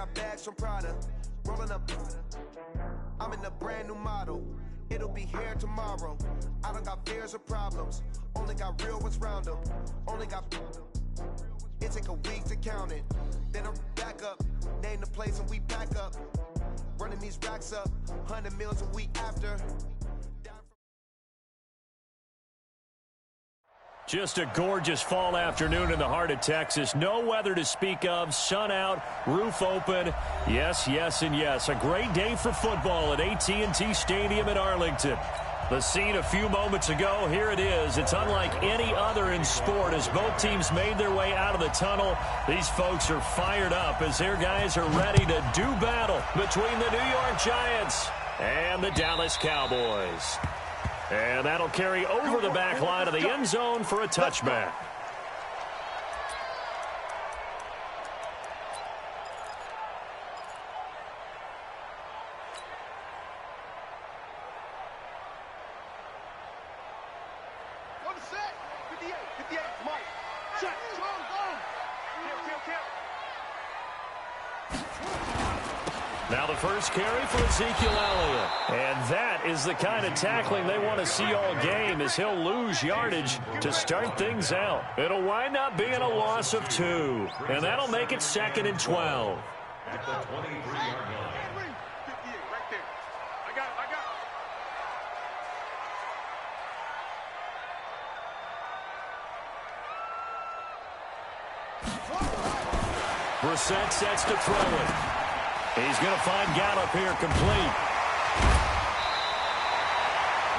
got bags from Prada, rolling up. I'm in a brand new model. It'll be here tomorrow. I don't got fears or problems. Only got real ones round them. Only got. It take a week to count it. Then I'm back up. Name the place and we back up. Running these racks up. 100 meals a week after. Just a gorgeous fall afternoon in the heart of Texas. No weather to speak of. Sun out, roof open. Yes, yes, and yes. A great day for football at AT&T Stadium in Arlington. The scene a few moments ago, here it is. It's unlike any other in sport as both teams made their way out of the tunnel. These folks are fired up as their guys are ready to do battle between the New York Giants and the Dallas Cowboys. And that'll carry over the back line of the end zone for a touchback. On the set. 58, 58, Mike. Check. Go. Kill. Now the first carry for Ezekiel Elliott. And that is the kind of tackling they want to see all game as he'll lose yardage to start things out. It'll wind up being a loss of 2. And that'll make it 2nd and 12. At the 23-yard line. 58, right there. I got it. Brissett sets to throw it. He's going to find Gallup here complete.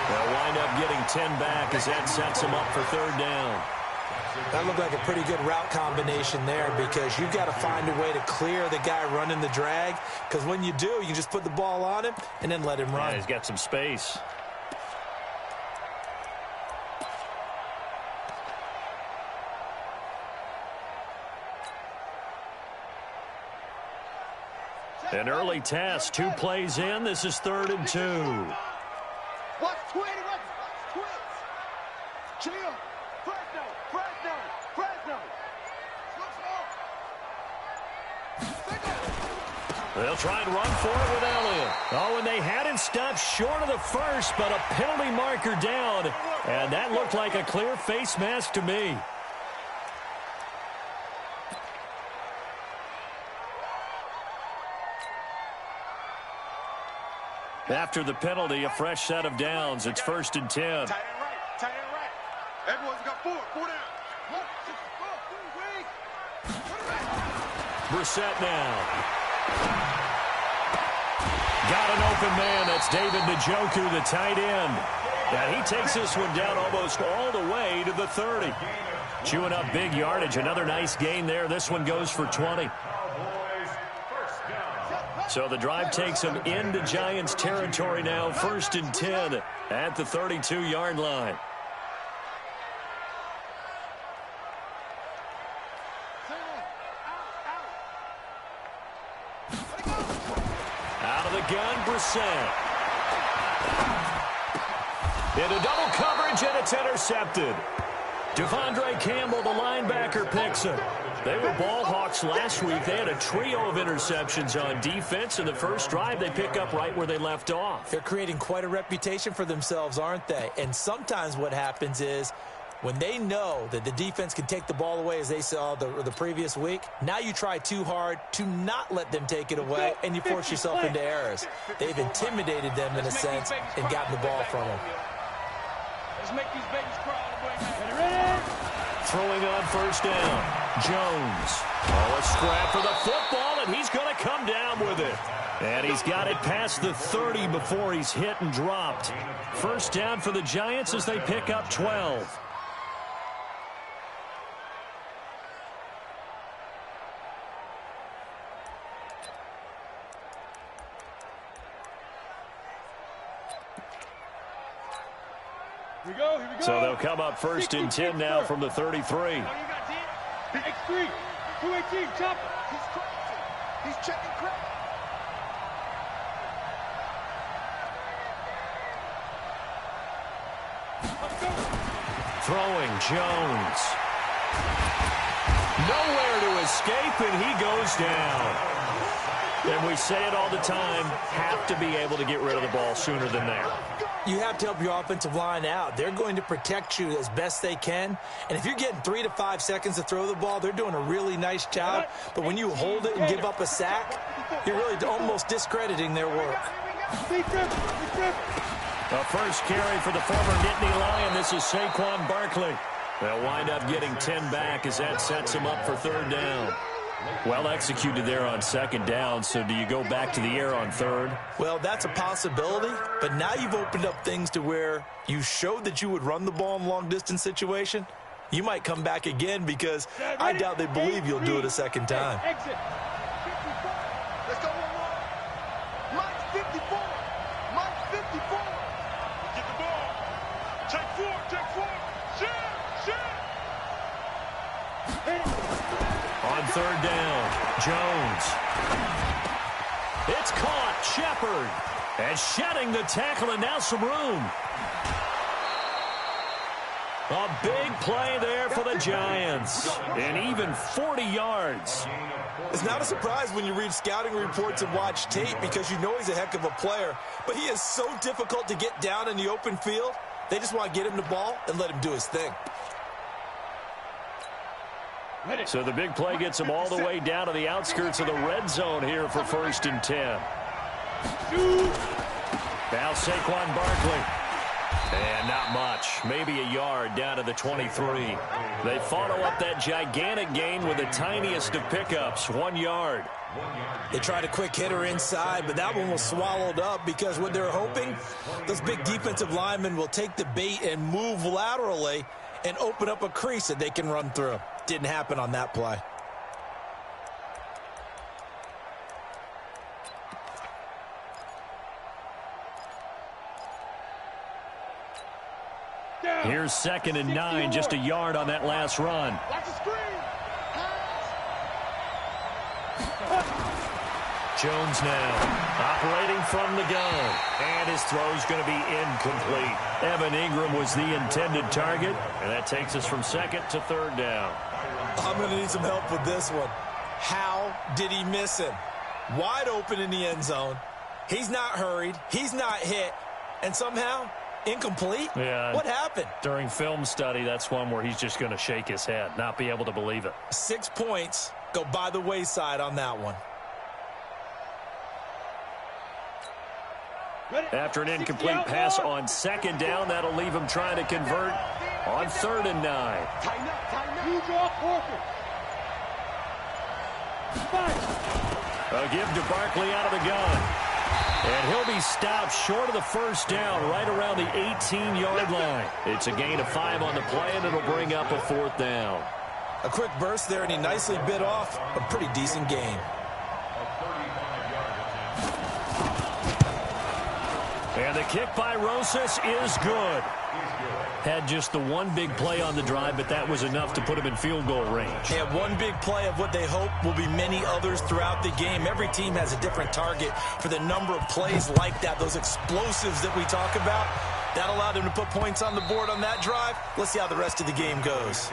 They'll wind up getting 10 back as that sets him up for 3rd down. That looked like a pretty good route combination there because you've got to find a way to clear the guy running the drag, because when you do, you just put the ball on him and then let him run. Yeah, he's got some space. An early task, 2 plays in. This is 3rd and 2. Watch twins. Chill. Fresno. They'll try and run for it with Elliott. Oh, and they hadn't stopped short of the first, but a penalty marker down. And that looked like a clear face mask to me. After the penalty, a fresh set of downs. It's 1st and 10. Tight end right. Everyone's got 4 down. Brissett now. Got an open man. That's David Njoku, the tight end. And he takes this one down almost all the way to the 30. Chewing up big yardage. Another nice gain there. This one goes for 20. So the drive takes them into Giants territory now. 1st and 10 at the 32-yard line. Out of the gun, Brissett. Into double coverage, and it's intercepted. Devondre Campbell, the linebacker, picks it. They were ball hawks last week. They had a trio of interceptions on defense. In the first drive, they pick up right where they left off. They're creating quite a reputation for themselves, aren't they? And sometimes what happens is when they know that the defense can take the ball away, as they saw the previous week, now you try too hard to not let them take it away, and you force yourself into errors. They've intimidated them in a sense and gotten the ball from them. Let's make these babies crawl. Throwing on 1st down. Jones. Oh, a scrap for the football, and he's going to come down with it. And he's got it past the 30 before he's hit and dropped. 1st down for the Giants as they pick up 12. Here we go. So they'll come up 1st and 10 now from the 33. X3, 218, chopper. He's checking crap. Throwing Jones. Nowhere to escape, and he goes down. And we say it all the time, have to be able to get rid of the ball sooner than that. You have to help your offensive line out. They're going to protect you as best they can. And if you're getting 3 to 5 seconds to throw the ball, they're doing a really nice job. But when you hold it and give up a sack, you're really almost discrediting their work. The first carry for the former Nittany Lion. This is Saquon Barkley. They'll wind up getting 10 back as that sets him up for third down. Well executed there on second down, so do you go back to the air on third? Well, that's a possibility, but now you've opened up things to where you showed that you would run the ball in long-distance situation. You might come back again because I doubt they believe you'll do it a second time. Exit. 54. Let's go one more. Mike's 54. Mike's 54. Get the ball. Take four. Take four. Shit. On third down, Jones. It's caught. Shepard. And shedding the tackle, and now some room. A big play there for the Giants. And even 40 yards. It's not a surprise when you read scouting reports and watch tape because you know he's a heck of a player. But he is so difficult to get down in the open field. They just want to get him the ball and let him do his thing. So the big play gets him all the way down to the outskirts of the red zone here for 1st and 10. Now Saquon Barkley. And not much. Maybe a yard down to the 23. They follow up that gigantic gain with the tiniest of pickups, 1 yard. They tried a quick hitter inside, but that one was swallowed up because what they're hoping, those big defensive linemen will take the bait and move laterally and open up a crease that they can run through. Didn't happen on that play. Here's 2nd and 9, just a yard on that last run. Watch the screen. Jones now operating from the gun, and his throw's going to be incomplete. Evan Ingram was the intended target, and that takes us from 2nd to 3rd down. I'm going to need some help with this one. How did he miss him? Wide open in the end zone. He's not hurried. He's not hit. And somehow, incomplete? Yeah. What happened? During film study, that's one where he's just going to shake his head, not be able to believe it. 6 points go by the wayside on that one. After an incomplete pass on 2nd down, that'll leave him trying to convert on 3rd and 9. Tighten up, tighten up. You draw forfeit. A give to Barkley out of the gun. And he'll be stopped short of the 1st down, right around the 18-yard line. It's a gain of 5 on the play, and it'll bring up a 4th down. A quick burst there, and he nicely bit off a pretty decent gain. And the kick by Rosas is good. Had just the one big play on the drive, but that was enough to put him in field goal range. Yeah, one big play of what they hope will be many others throughout the game. Every team has a different target for the number of plays like that, those explosives that we talk about. That allowed him to put points on the board on that drive. Let's see how the rest of the game goes.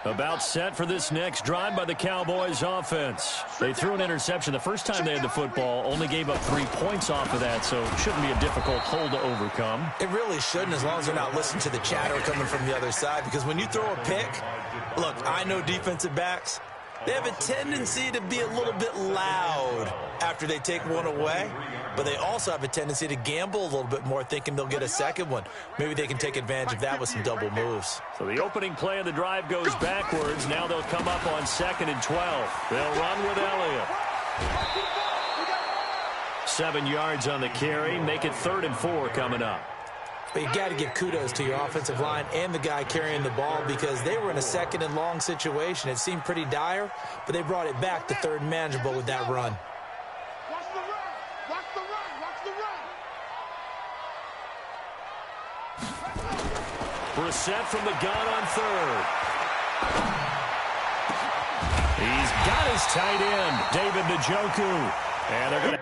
About set for this next drive by the Cowboys offense. They threw an interception the first time they had the football, only gave up 3 points off of that, so it shouldn't be a difficult hole to overcome. It really shouldn't, as long as they're not listening to the chatter coming from the other side, because when you throw a pick, look, I know defensive backs, they have a tendency to be a little bit loud after they take one away, but they also have a tendency to gamble a little bit more, thinking they'll get a second one. Maybe they can take advantage of that with some double moves. So the opening play of the drive goes backwards. Now they'll come up on 2nd and 12. They'll run with Elliott. 7 yards on the carry. Make it 3rd and 4 coming up. But you got to give kudos to your offensive line and the guy carrying the ball, because they were in a 2nd and long situation. It seemed pretty dire, but they brought it back to 3rd and manageable with that run. Watch the run. Watch the run. Watch the run. Brissett from the gun on 3rd. He's got his tight end, David Njoku. And they're going to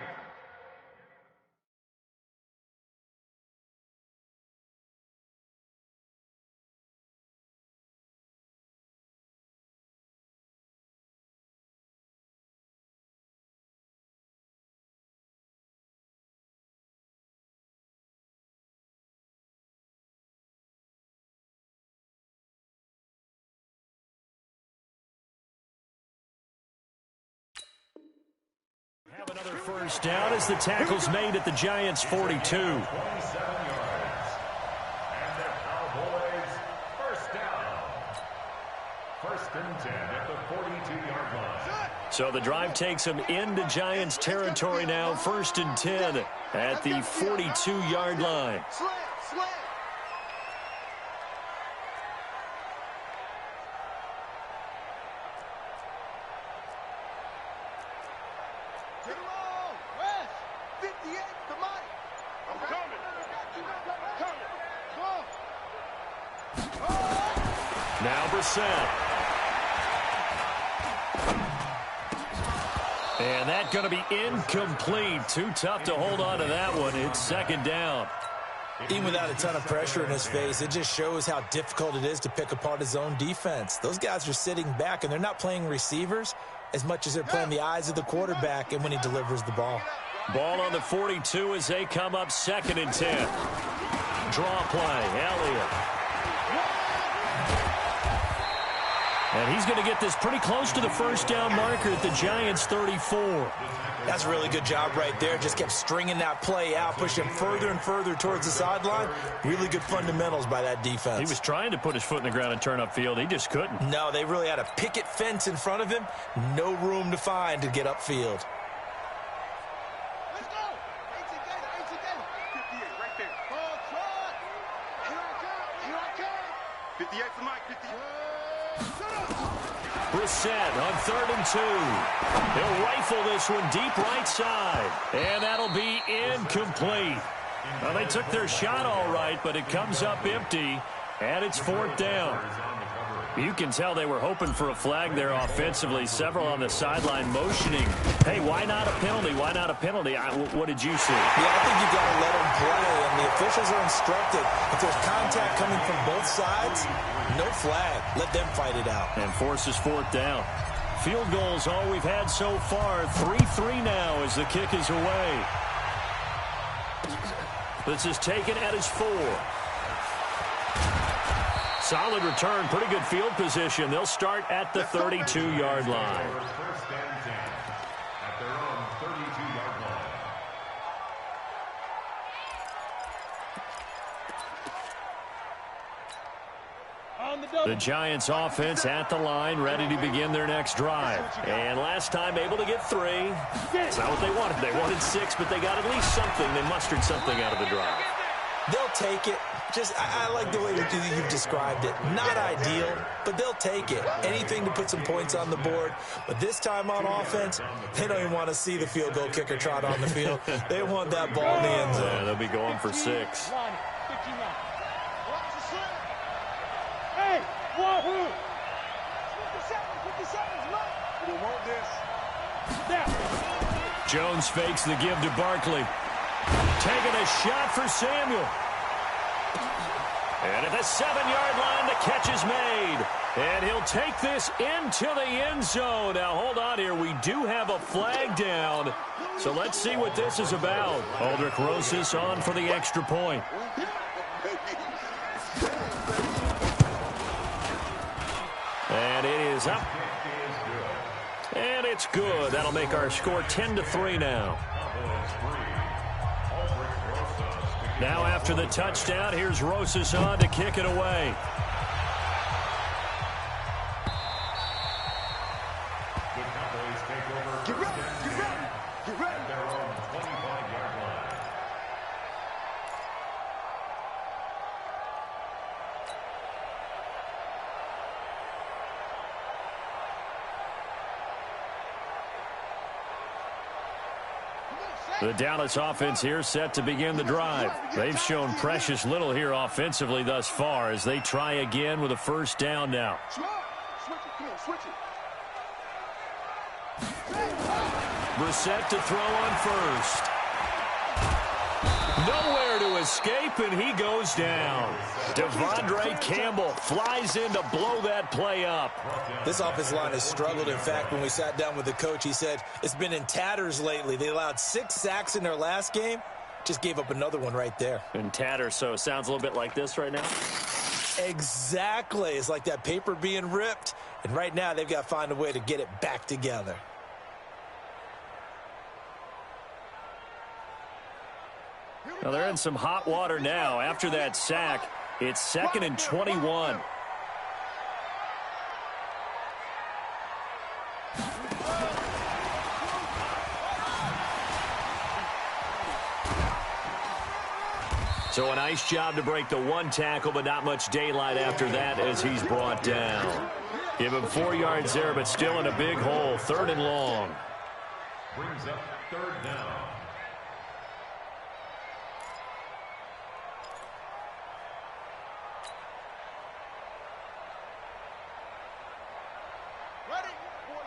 First down as the tackle's made at the Giants' 42. 27 yards. And the Cowboys first down. First and 10 at the 42-yard line. So the drive takes them into Giants territory now. First and 10 at the 42-yard line. Slam, slam. Get him on. West. 58 to Mike. I'm coming. Come. Now Brissett. And that's going to be incomplete. Too tough to hold on to that one. It's second down. Even without a ton of pressure in his face, it just shows how difficult it is to pick apart his own defense. Those guys are sitting back, and they're not playing receivers as much as they're playing the eyes of the quarterback and when he delivers the ball. Ball on the 42 as they come up second and 10. Draw play, Elliott. And he's going to get this pretty close to the first down marker at the Giants' 34. That's a really good job right there. Just kept stringing that play out, pushing him further and further towards the sideline. Really good fundamentals by that defense. He was trying to put his foot in the ground and turn upfield. He just couldn't. No, they really had a picket fence in front of him. No room to find to get upfield. Let's go. 58 right there. Oh, try. Here I come. 58 for Mike. 58. Brissett on 3rd and 2. He'll rifle this one deep right side. And that'll be incomplete. Well, they took their shot all right, but it comes up empty, and it's 4th down. You can tell they were hoping for a flag there offensively. Several on the sideline motioning. Hey, why not a penalty? Why not a penalty? What did you see? Yeah, I think you've got to let them play, and the officials are instructed. If there's contact coming from both sides, no flag. Let them fight it out. And forces 4th down. Field goals all we've had so far. 3-3 now as the kick is away. This is taken at his 4. Solid return, pretty good field position. They'll start at the 32-yard line. First and 10 at their own 32-yard line. The Giants offense at the line, ready to begin their next drive. And last time able to get 3. It's not what they wanted. They wanted 6, but they got at least something. They mustered something out of the drive. They'll take it. I like the way you've described it. Not ideal, but they'll take it. Anything to put some points on the board. But this time on offense, they don't even want to see the field goal kicker trot on the field. They want that ball in the end zone. Yeah, they'll be going for 6. Hey, wahoo! 57's Mike. We want this. Now. Jones fakes the give to Barkley. Taking a shot for Samuel. And at the 7-yard line, the catch is made. And he'll take this into the end zone. Now, hold on here. We do have a flag down. So let's see what this is about. Aldrich Rosas on for the extra point. And it is up. And it's good. That'll make our score 10-3 now. Now after the touchdown, here's Rosas on to kick it away. The Cowboys take over. Get ready, get ready, get ready. At their own 25-yard line. The Dallas offense here set to begin the drive. They've shown precious little here offensively thus far as they try again with a first down now. Switch it, come on, switch it. Brissett to throw on first. Nowhere to escape, and he goes down. Devondre Campbell flies in to blow that play up. This offensive line has struggled. In fact, when we sat down with the coach, he said it's been in tatters lately. They allowed 6 sacks in their last game. Just gave up another one right there. In tatters, so it sounds a little bit like this right now. Exactly. It's like that paper being ripped. And right now, they've got to find a way to get it back together. Well, they're in some hot water now. After that sack, it's 2nd and 21. So a nice job to break the one tackle, but not much daylight after that as he's brought down. Give him 4 yards there, but still in a big hole. 3rd and long. Brings up 3rd down. Ready?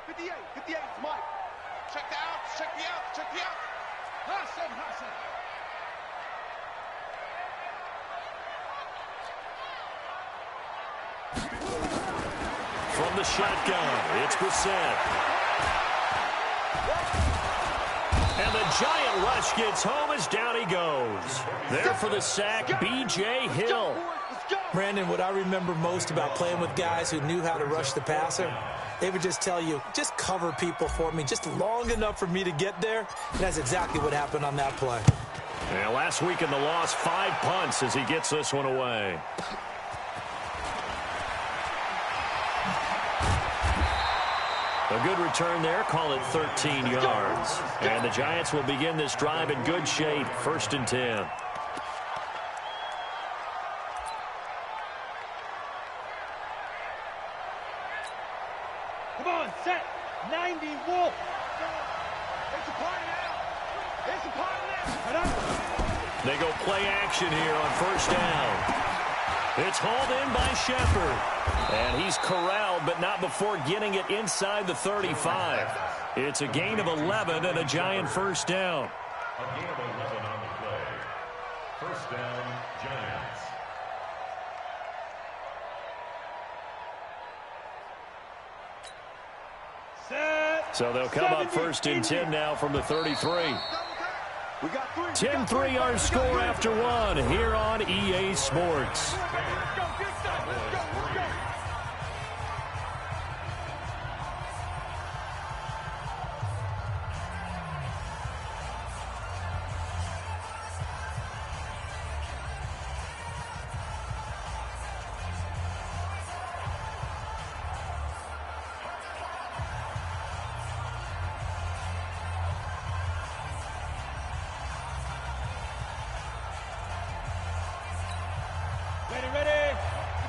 58, 58, Mike. Check the out, check the out, check the out. Hot seven, hot seven. From the shotgun, it's Brissett. And the Giant rush gets home as down he goes. There for the sack, B.J. Hill. Brandon, what I remember most about playing with guys who knew how to rush the passer, they would just tell you, just cover people for me, just long enough for me to get there. And that's exactly what happened on that play. Yeah, last week in the loss, 5 punts as he gets this one away. A good return there, call it 13 yards. And the Giants will begin this drive in good shape, 1st and 10. Come on, set. 90 Wolf. It's a party now. It's a party now. They go play action here on 1st down. It's hauled in by Shepard. And he's corralled, but not before getting it inside the 35. It's a gain of 11 and a Giant 1st down. A gain of 11 on the play. 1st down, Giants. Set. So they'll come up 1st and 10 now from the 33. We got 3. 10-3 our score after 1 here on EA Sports. Let's go, get set. Let's go, let's go. Ready.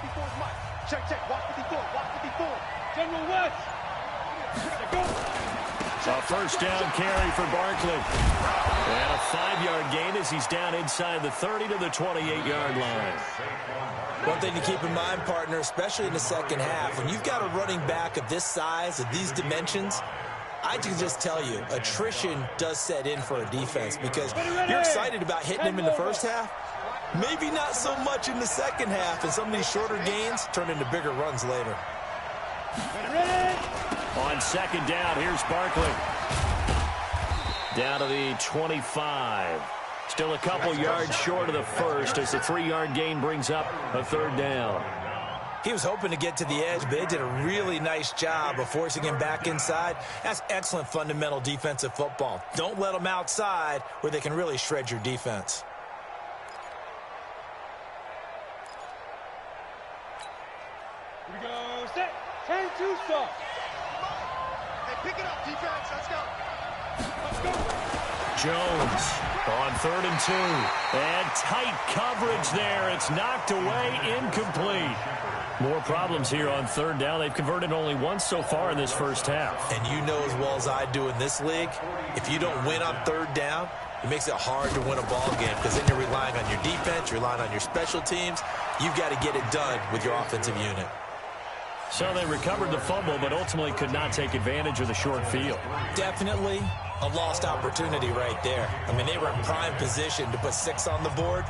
54 is Mike. Check. Watch 54. Watch 54. General West. Go. A 1st down carry for Barkley. And a 5-yard gain as he's down inside the 30 to the 28-yard line. One thing to keep in mind, partner, especially in the second half, when you've got a running back of this size, of these dimensions, I can just tell you, attrition does set in for a defense because you're excited about hitting him in the first half. Maybe not so much in the second half, and some of these shorter gains turn into bigger runs later. On 2nd down, here's Barkley. Down to the 25. Still a couple yards short of the first as the 3-yard gain brings up a 3rd down. He was hoping to get to the edge, but they did a really nice job of forcing him back inside. That's excellent fundamental defensive football. Don't let them outside where they can really shred your defense. Here we go. Set. 10-2 stop. Hey, pick it up, defense. Let's go. Let's go. Jones on 3rd and 2. And tight coverage there. It's knocked away, incomplete. More problems here on 3rd down. They've converted only once so far in this first half. And you know as well as I do in this league, if you don't win on 3rd down, it makes it hard to win a ball game because then you're relying on your defense, you're relying on your special teams. You've got to get it done with your offensive unit. So they recovered the fumble, but ultimately could not take advantage of the short field. Definitely a lost opportunity right there. I mean, they were in prime position to put 6 on the board.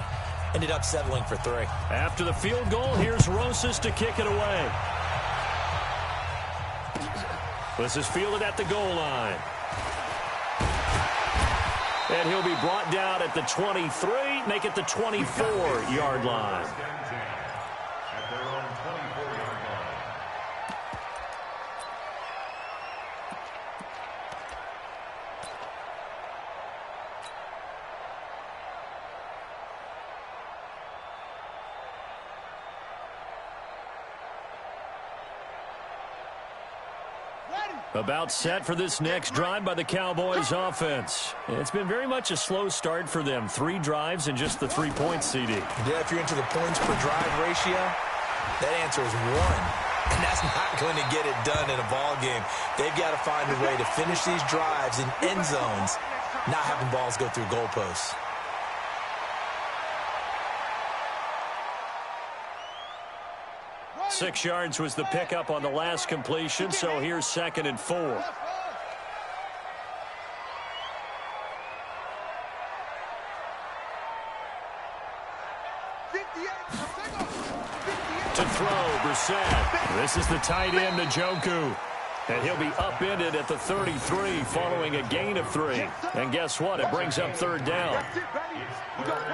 Ended up settling for 3. After the field goal, here's Rosas to kick it away. This is fielded at the goal line. And he'll be brought down at the 23, make it the 24-yard line. At their own 24-yard line. About set for this next drive by the Cowboys offense. It's been very much a slow start for them. 3 drives and just the 3 points, CD. Yeah, if you're into the points per drive ratio, that answer is 1. And that's not going to get it done in a ball game. They've got to find a way to finish these drives in end zones, not having balls go through goalposts. Six yards was the pickup on the last completion, so here's 2nd and 4. To throw, Brissett. This is the tight end, Njoku. And he'll be upended at the 33 following a gain of 3. And guess what? It brings up 3rd down.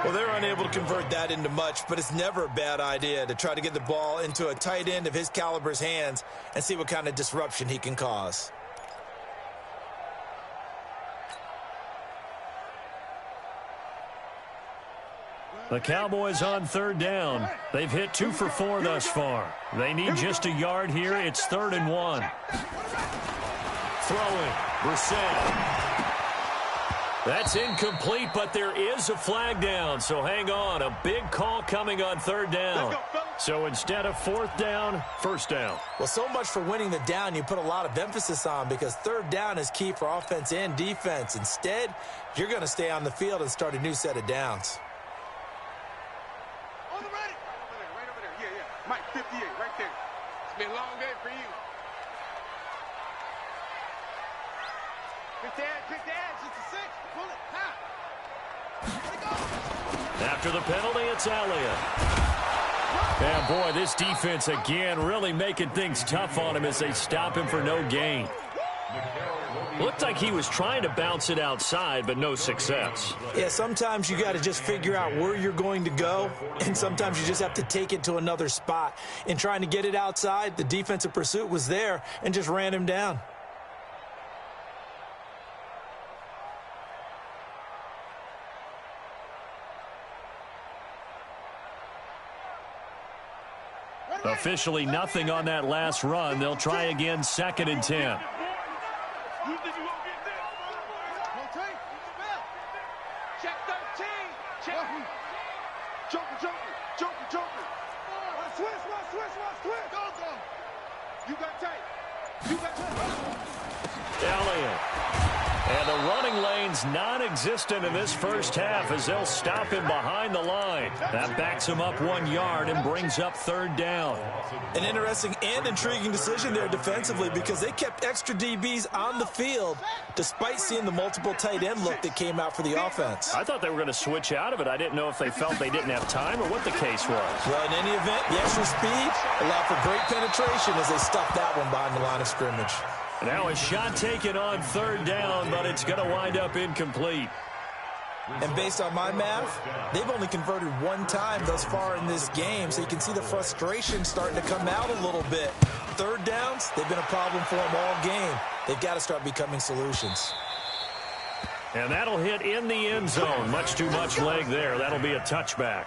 Well, they're unable to convert that into much, but it's never a bad idea to try to get the ball into a tight end of his caliber's hands and see what kind of disruption he can cause. The Cowboys on 3rd down. They've hit 2 for 4 thus far. They need just a yard here. It's 3rd and 1. Throwing, Brissett. That's incomplete, but there is a flag down, so hang on. A big call coming on 3rd down. So instead of 4th down, 1st down. Well, so much for winning the down you put a lot of emphasis on, because 3rd down is key for offense and defense. Instead, you're going to stay on the field and start a new set of downs. On the ready. Right over there. Yeah. Mike, 58, right there. It's been a long day for you. Pick the edge, it's a 6. Pull it, After the penalty, it's Elliott. And boy, this defense again really making things tough on him as they stop him for no gain. Looked like he was trying to bounce it outside, but no success. Yeah, sometimes you got to just figure out where you're going to go, and sometimes you just have to take it to another spot. In trying to get it outside, the defensive pursuit was there and just ran him down. Officially nothing on that last run. They'll try again, 2nd and 10. Check 13. Check. Joker. Switch. Go. You got tight. Elliott. And the running lane's non-existent in this first half as they'll stop him behind the line. That backs him up 1 yard and brings up 3rd down. An interesting and intriguing decision there defensively, because they kept extra DBs on the field despite seeing the multiple tight end look that came out for the offense. I thought they were going to switch out of it. I didn't know if they felt they didn't have time or what the case was. Well, in any event, the extra speed allowed for great penetration as they stuffed that one behind the line of scrimmage. Now a shot taken on 3rd down, but it's going to wind up incomplete. And based on my math, they've only converted 1 time thus far in this game, so you can see the frustration starting to come out a little bit. 3rd downs, they've been a problem for them all game. They've got to start becoming solutions. And that'll hit in the end zone. Much too much leg there. That'll be a touchback.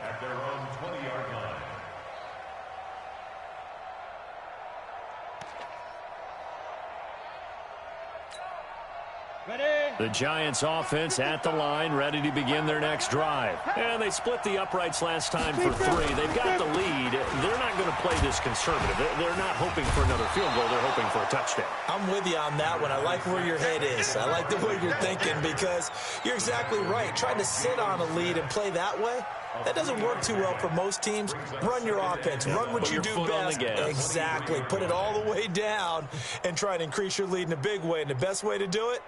The Giants offense at the line, ready to begin their next drive. And they split the uprights last time for 3. They've got the lead. They're not going to play this conservative. They're not hoping for another field goal. They're hoping for a touchdown. I'm with you on that one. I like where your head is. I like the way you're thinking, because you're exactly right. Trying to sit on a lead and play that way, that doesn't work too well for most teams. Run your offense. Run what you do best. Exactly. Put it all the way down and try to increase your lead in a big way. And the best way to do it,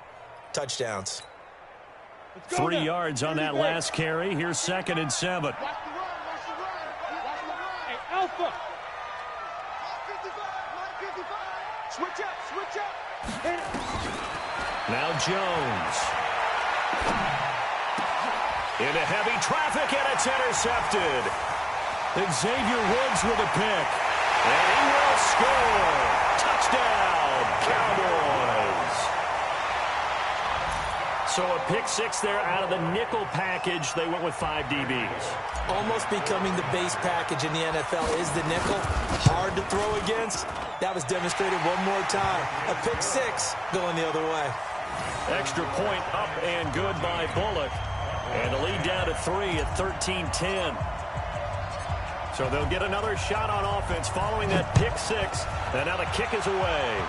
touchdowns. 3 yards on that last carry. Here's 2nd and 7. Watch the run. Hey, Alpha. 55. Switch up. Now Jones. Into heavy traffic, and it's intercepted. Xavier Woods with a pick. And he will score. Touchdown, Cowboys. So a pick 6 there out of the nickel package. They went with 5 DBs. Almost becoming the base package in the NFL is the nickel. Hard to throw against, That was demonstrated one more time. A pick six going the other way. Extra point up and good by Bullock. And the lead down to 3 at 13-10. So they'll get another shot on offense following that pick six. And now the kick is away.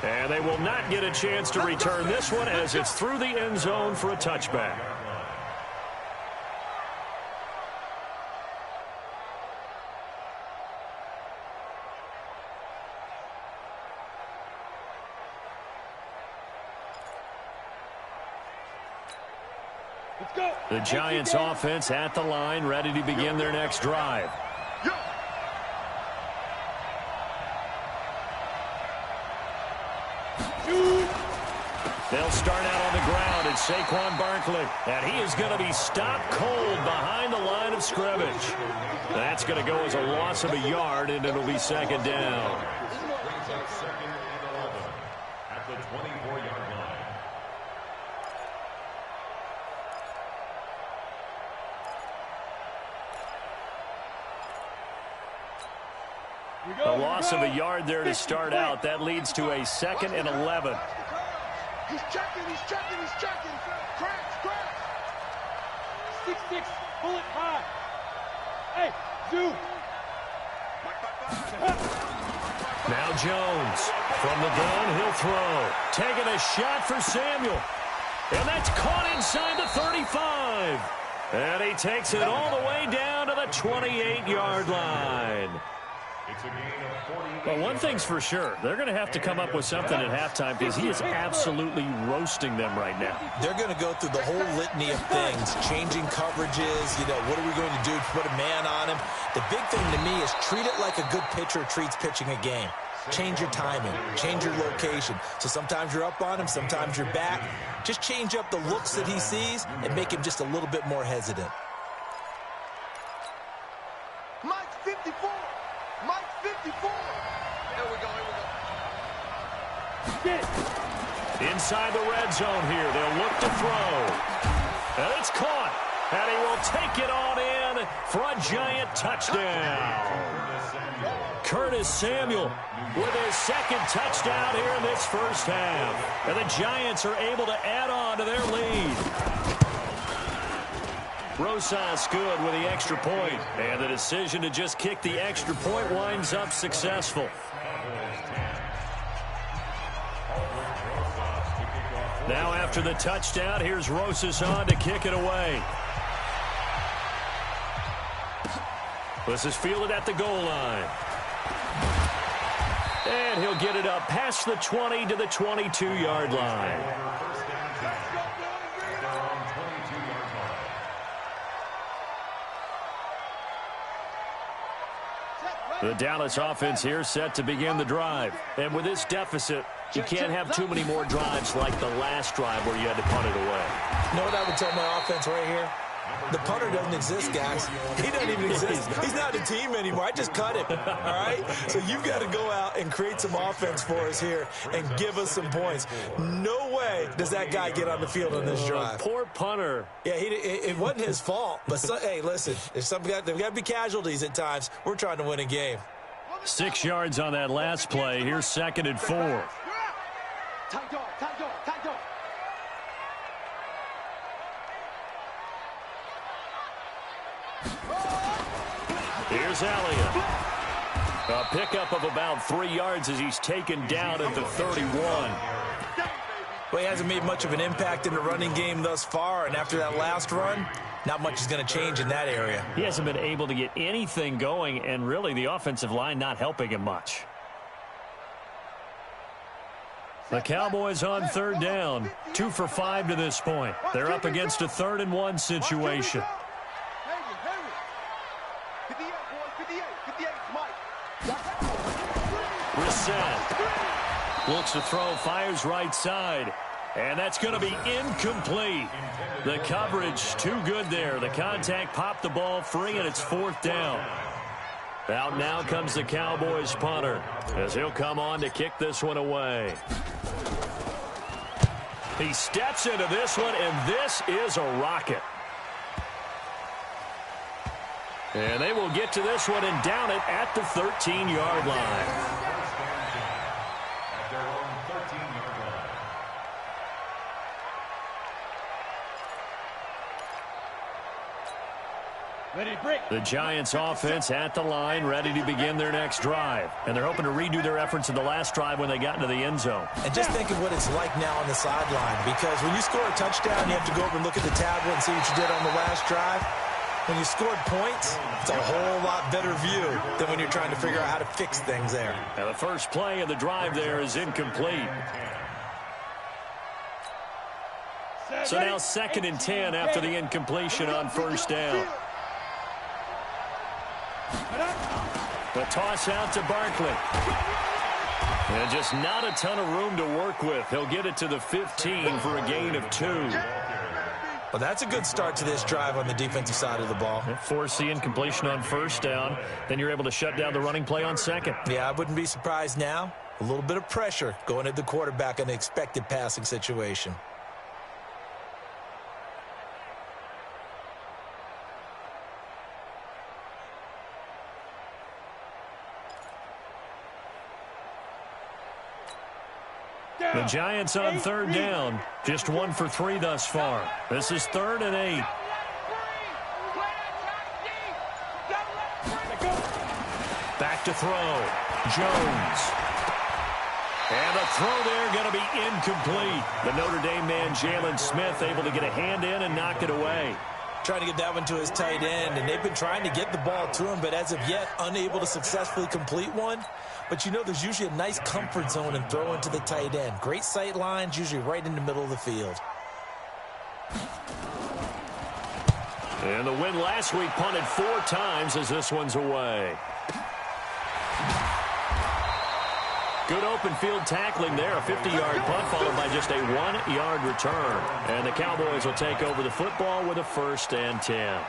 And they will not get a chance to return this one as it's through the end zone for a touchback. The Giants offense at the line, ready to begin their next drive. They'll start out on the ground. It's Saquon Barkley, and he is going to be stopped cold behind the line of scrimmage. That's going to go as a loss of a yard, and it'll be second down. Second and 11 at the 24-yard line. A loss of a yard there to start out. That leads to a second and 11. He's checking. Cracks. 6'6", bullet high. Hey, zoom. Now Jones from the gun, he'll throw. Taking a shot for Samuel. And that's caught inside the 35. And he takes it all the way down to the 28-yard line. Well, one thing's for sure. They're going to have to come up with something at halftime because he is absolutely roasting them right now. They're going to go through the whole litany of things, changing coverages, what are we going to do to put a man on him? The big thing to me is treat it like a good pitcher treats pitching a game. Change your timing, change your location. So sometimes you're up on him, sometimes you're back. Just change up the looks that he sees and make him just a little bit more hesitant. Mike 54. Mike 54. Here we go. Inside the red zone here. They'll look to throw. And it's caught. And he will take it on in for a Giant touchdown. Curtis Samuel with his second touchdown here in this first half. And the Giants are able to add on to their lead. Rosas good with the extra point. And the decision to just kick the extra point winds up successful. Now after the touchdown, here's Rosas on to kick it away. This is fielded at the goal line. And he'll get it up past the 20 to the 22-yard line. The Dallas offense here set to begin the drive. And with this deficit, you can't have too many more drives like the last drive where you had to punt it away. You know what I would tell my offense right here? The punter doesn't exist, guys. He doesn't even exist. He's not a team anymore. I just cut him, all right? So you've got to go out and create some offense for us here and give us some points. No way does that guy get on the field on this drive. Poor punter. Yeah, it wasn't his fault. But, hey, listen, there's got to be casualties at times. We're trying to win a game. 6 yards on that last play. Here's second and 4. Tight dog. Here's Elliott. A pickup of about 3 yards as he's taken down at the 31. Well, he hasn't made much of an impact in the running game thus far, and after that last run, not much is going to change in that area. He hasn't been able to get anything going, and really the offensive line not helping him much. The Cowboys on third down, 2 for 5 to this point. They're up against a 3rd and 1 situation. Brissett looks to throw, fires right side, and that's going to be incomplete. The coverage too good there. The contact popped the ball free, and it's 4th down. Out now comes the Cowboys punter as he'll come on to kick this one away. He steps into this one, and this is a rocket. And they will get to this one and down it at the 13-yard line. At their own 13-yard line. Ready to break. The Giants offense at the line, ready to begin their next drive. And they're hoping to redo their efforts in the last drive when they got into the end zone. And just think of what it's like now on the sideline, because when you score a touchdown, you have to go over and look at the tablet and see what you did on the last drive. When you scored points, it's a whole lot better view than when you're trying to figure out how to fix things there. Now the first play of the drive there is incomplete. So now 2nd and 10 after the incompletion on first down. The toss out to Barkley. And just not a ton of room to work with. He'll get it to the 15 for a gain of 2. Well, that's a good start to this drive on the defensive side of the ball. Force the incompletion on first down. Then you're able to shut down the running play on 2nd. Yeah, I wouldn't be surprised now. A little bit of pressure going at the quarterback in an expected passing situation. The Giants on 3rd down. Just 1 for 3 thus far. This is 3rd and 8. Back to throw. Jones. And the throw there going to be incomplete. The Notre Dame man, Jalen Smith, able to get a hand in and knock it away. Trying to get that one to his tight end, and they've been trying to get the ball to him, but as of yet, unable to successfully complete one. But you know there's usually a nice comfort zone in throwing to the tight end. Great sight lines, usually right in the middle of the field. And the win last week punted 4 times as this one's away. Good open field tackling there. A 50-yard punt followed by just a 1-yard return. And the Cowboys will take over the football with a 1st and 10.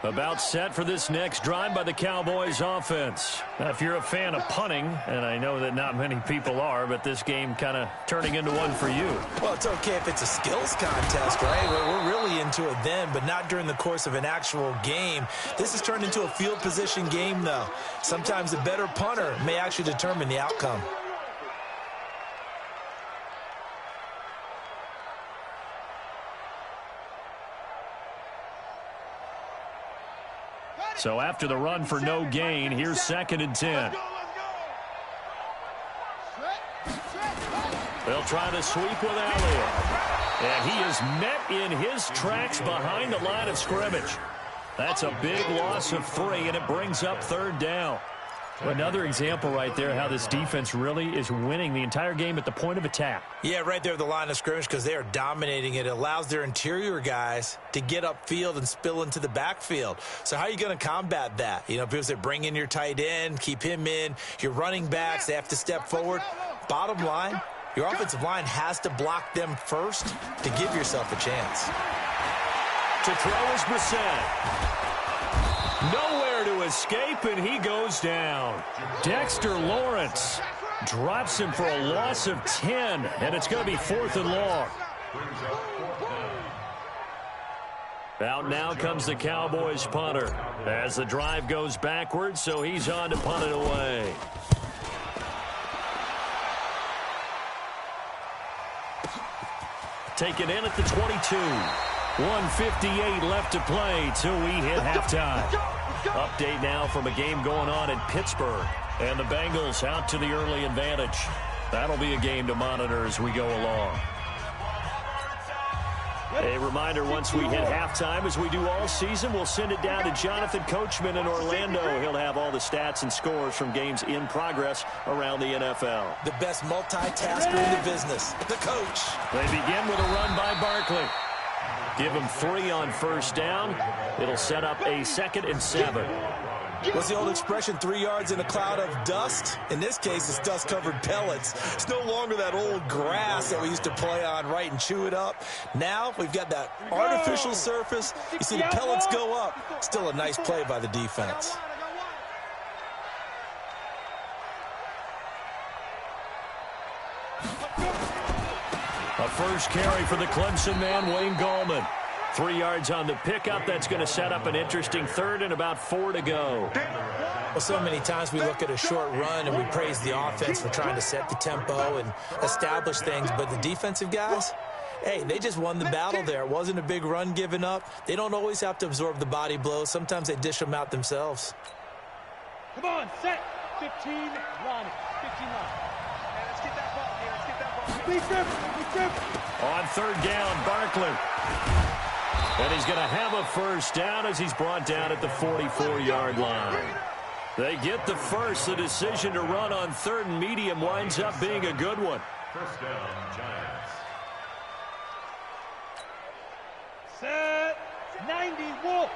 About set for this next drive by the Cowboys offense. Now, if you're a fan of punting, and I know that not many people are, but this game kind of turning into one for you. Well, it's okay if it's a skills contest, right? We're really into it then, but not during the course of an actual game. This has turned into a field position game, though. Sometimes a better punter may actually determine the outcome. So after the run for no gain, here's 2nd and 10. They'll try to sweep with Elliott. And he is met in his tracks behind the line of scrimmage. That's a big loss of 3, and it brings up 3rd down. Another example right there how this defense really is winning the entire game at the point of attack. Yeah, right there at the line of scrimmage because they are dominating it. It allows their interior guys to get upfield and spill into the backfield. So how are you going to combat that? You know, people say bring in your tight end, keep him in. Your running backs, they have to step forward. Bottom line, your offensive line has to block them first to give yourself a chance. To throw is Brissett. Nowhere to escape, and he goes down. Dexter Lawrence drops him for a loss of 10, and it's going to be 4th and long. Out now comes the Cowboys punter as the drive goes backwards, so he's on to punt it away. Taken in at the 22. 1:58 left to play till we hit halftime. Update now from a game going on in Pittsburgh. And the Bengals out to the early advantage. That'll be a game to monitor as we go along. A reminder, once we hit halftime, as we do all season, we'll send it down to Jonathan Coachman in Orlando. He'll have all the stats and scores from games in progress around the NFL. The best multitasker in the business, the coach. They begin with a run by Barkley. Give him 3 on first down. It'll set up a 2nd and 7. What's the old expression, 3 yards in a cloud of dust? In this case, it's dust-covered pellets. It's no longer that old grass that we used to play on, right, and chew it up. Now we've got that artificial surface. You see the pellets go up. Still a nice play by the defense. A first carry for the Clemson man, Wayne Gallman. 3 yards on the pickup. That's going to set up an interesting third and about 4 to go. Well, so many times we look at a short run and we praise the offense for trying to set the tempo and establish things. But the defensive guys, hey, they just won the battle there. It wasn't a big run given up. They don't always have to absorb the body blows. Sometimes they dish them out themselves. Come on, set. 15, run. 15, run. Hey, let's get that ball here. Let's get that ball. Be careful. On third down, Barkley. And he's going to have a first down as he's brought down at the 44-yard line. They get the first. The decision to run on third and medium winds up being a good one. First down, Giants. Set. 90, Wolf.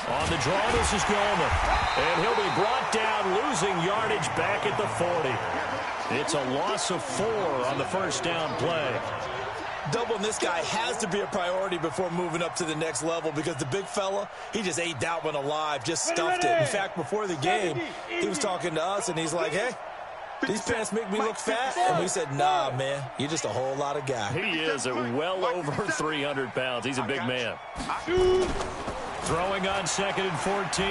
On the draw, this is Gallman. And he'll be brought down, losing yardage back at the 40. It's a loss of 4 on the first down play. Doubling this guy has to be a priority before moving up to the next level because the big fella, he just ate that one alive, just stuffed it. In fact, before the game, he was talking to us, and he's like, hey, these pants make me look fat. And we said, nah, man, you're just a whole lot of guy. He is at well over 300 pounds. He's a big man. Throwing on 2nd and 14.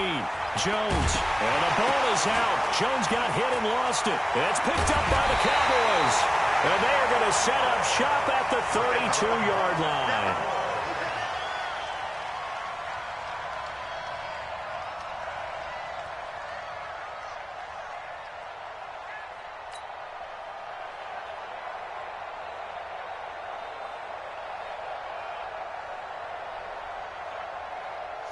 Jones. And the ball is out. Jones got hit and lost it. It's picked up by the Cowboys. And they are going to set up shop at the 32-yard line.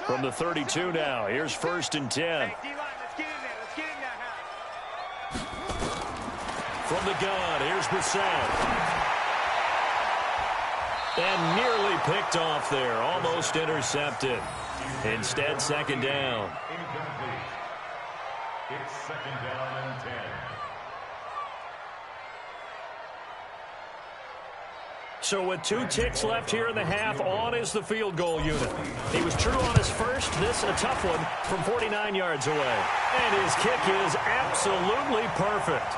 From the 32 now, here's 1st and 10. From the gun, here's Brissett. And nearly picked off there, almost intercepted. Instead, 2nd down. Incomplete. It's 2nd down and 10. So with 2 ticks left here in the half, on is the field goal unit. He was true on his first. This a tough one from 49 yards away. And his kick is absolutely perfect.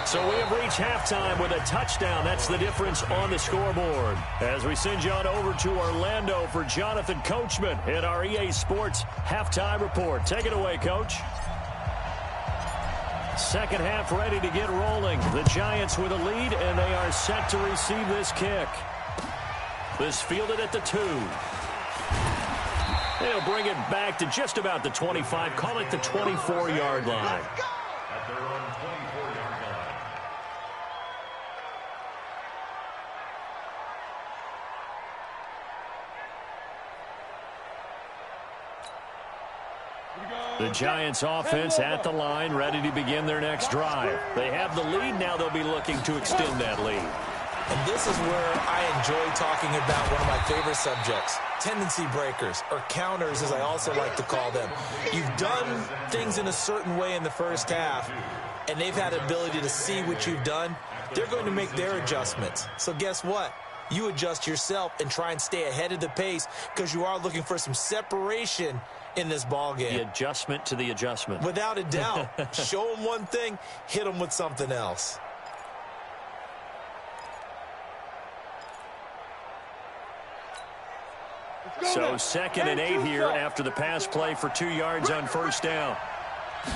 So we have reached halftime with a touchdown. That's the difference on the scoreboard. As we send you on over to Orlando for Jonathan Coachman in our EA Sports Halftime Report. Take it away, Coach. Second half ready to get rolling. The Giants with a lead, and they are set to receive this kick. This fielded at the 2. They'll bring it back to just about the 25. Call it the 24-yard line. At their own 24-yard line. The Giants offense at the line, ready to begin their next drive. They have the lead. Now they'll be looking to extend that lead. And this is where I enjoy talking about one of my favorite subjects, tendency breakers, or counters, as I also like to call them. You've done things in a certain way in the first half, and they've had the ability to see what you've done. They're going to make their adjustments. So guess what? You adjust yourself and try and stay ahead of the pace because you are looking for some separation in this ball game. The adjustment to the adjustment. Without a doubt. Show them one thing, hit them with something else. So 2nd and 8 here after the pass play for 2 yards on first down.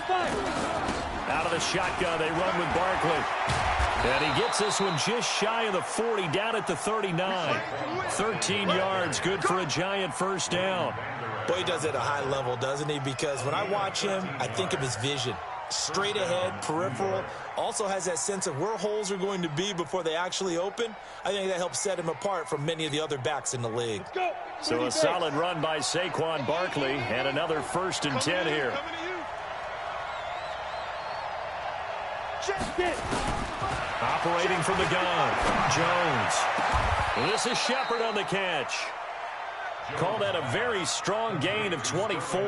Out of the shotgun, they run with Barkley. And he gets this one just shy of the 40, down at the 39. 13 yards, good for a Giant first down. Boy, he does it at a high level, doesn't he? Because when I watch him, I think of his vision. Straight ahead, peripheral. Also has that sense of where holes are going to be before they actually open. I think that helps set him apart from many of the other backs in the league. So a solid run by Saquon Barkley, and another 1st and 10 here. Operating from the gun, Jones. This is Shepard on the catch. Call that a very strong gain of 24.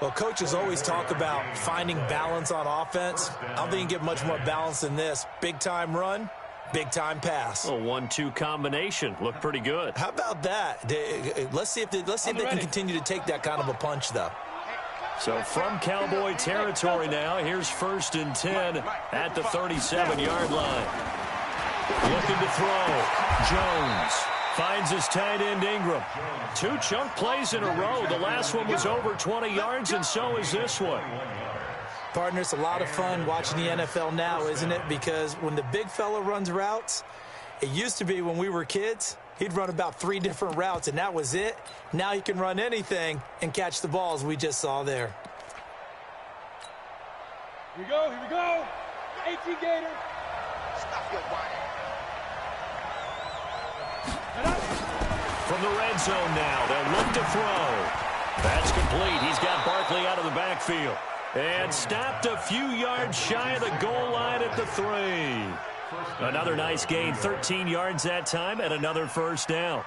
Well, coaches always talk about finding balance on offense. I don't think you can get much more balance than this. Big-time run, big-time pass. A 1-2 combination. Looked pretty good. How about that? Let's see if they can continue to take that kind of a punch, though. So from Cowboy territory now, here's 1st and 10 at the 37-yard line. Looking to throw. Jones finds his tight end Ingram. 2 chunk plays in a row. The last one was over 20 yards, and so is this one. Partner, it's a lot of fun watching the NFL now, isn't it? Because when the big fella runs routes, it used to be when we were kids, he'd run about 3 different routes, and that was it. Now he can run anything and catch the balls we just saw there. Here we go, here we go. 18 Gator. Stop your whining. From the red zone now, they'll look to throw. That's complete. He's got Barkley out of the backfield. And stopped a few yards shy of the goal line at the 3. Another nice gain, 13 yards that time, and another first down.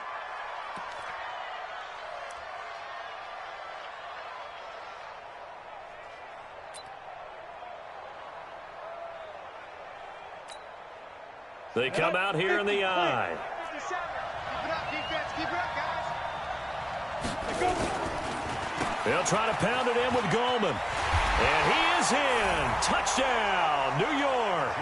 They come out here in the eye. They'll try to pound it in with Goldman. And he is in. Touchdown, New York.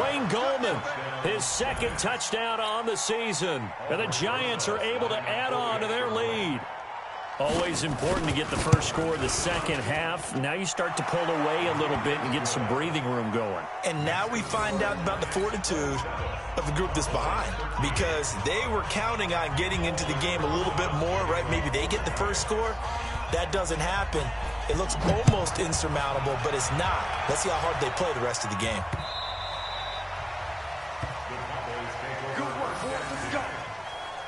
Wayne Goldman, his 2nd touchdown on the season. And the Giants are able to add on to their lead. Always important to get the first score of the second half. Now you start to pull away a little bit and get some breathing room going. And now we find out about the fortitude of the group that's behind, because they were counting on getting into the game a little bit more, right? Maybe they get the first score. That doesn't happen. It looks almost insurmountable, but it's not. Let's see how hard they play the rest of the game. Good work, boys. Let's go.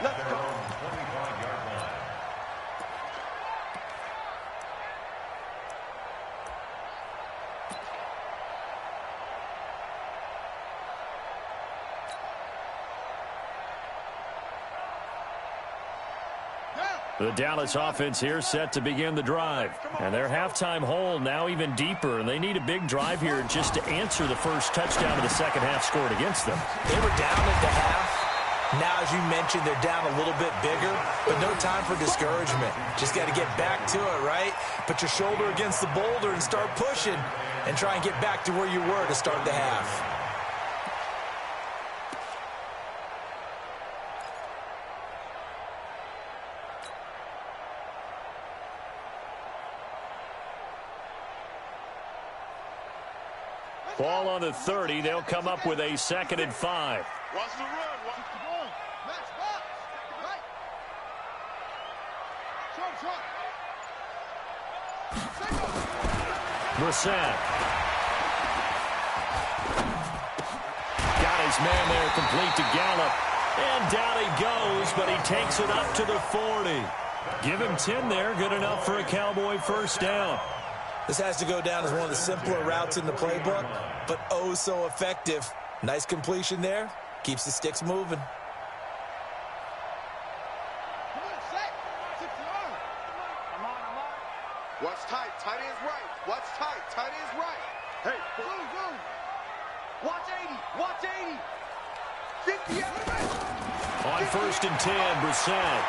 Let's go. The Dallas offense here set to begin the drive. And their halftime hole now even deeper. And they need a big drive here just to answer the first touchdown of the second half scored against them. They were down at the half. Now, as you mentioned, they're down a little bit bigger, but no time for discouragement. Just got to get back to it, right? Put your shoulder against the boulder and start pushing and try and get back to where you were to start the half. Ball on the 30. They'll come up with a 2nd and 5. Watch the run. Watch the run. Match box. Right. Brissett. Got his man there, complete to Gallup. And down he goes, but he takes it up to the 40. Give him 10 there. Good enough for a Cowboy first down. This has to go down as one of the simpler routes in the playbook, but oh so effective. Nice completion there. Keeps the sticks moving. Watch tight. Tight end's right. Watch tight. Tight end's right. Hey, boom. Watch 80. Watch 80. 50. On 1st and 10, Brissett.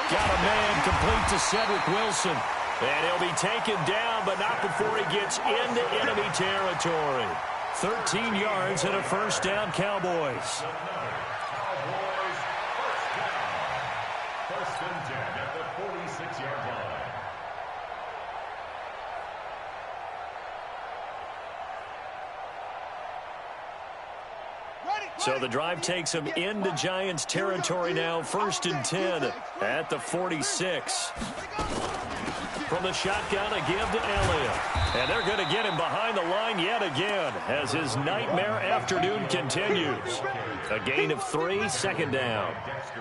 Got a man complete to Cedric Wilson. And he'll be taken down, but not before he gets into enemy territory. 13 yards and a first down, Cowboys. Cowboys first down. 1st and 10 at the 46-yard line. So the drive takes him into Giants territory now. 1st and 10 at the 46. From the shotgun, a give to Elliott. And they're going to get him behind the line yet again as his nightmare afternoon continues. A gain of 3, 2nd down.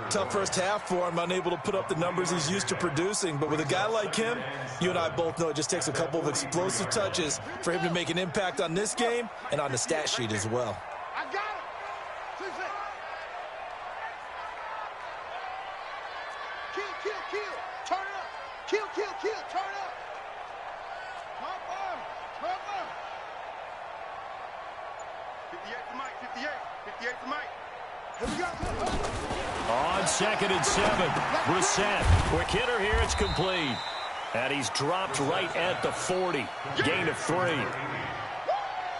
Tough first half for him, unable to put up the numbers he's used to producing. But with a guy like him, you and I both know it just takes a couple of explosive touches for him to make an impact on this game and on the stat sheet as well. I got him. Kill, kill, kill. Turn it up. Kill, kill, kill. Turn it up. Come on. 58 to Mike. 58. 58 to Mike. Here we go. On 2nd and 7, Brissett. Quick hitter here. It's complete. And he's dropped right at the 40. Gain of 3.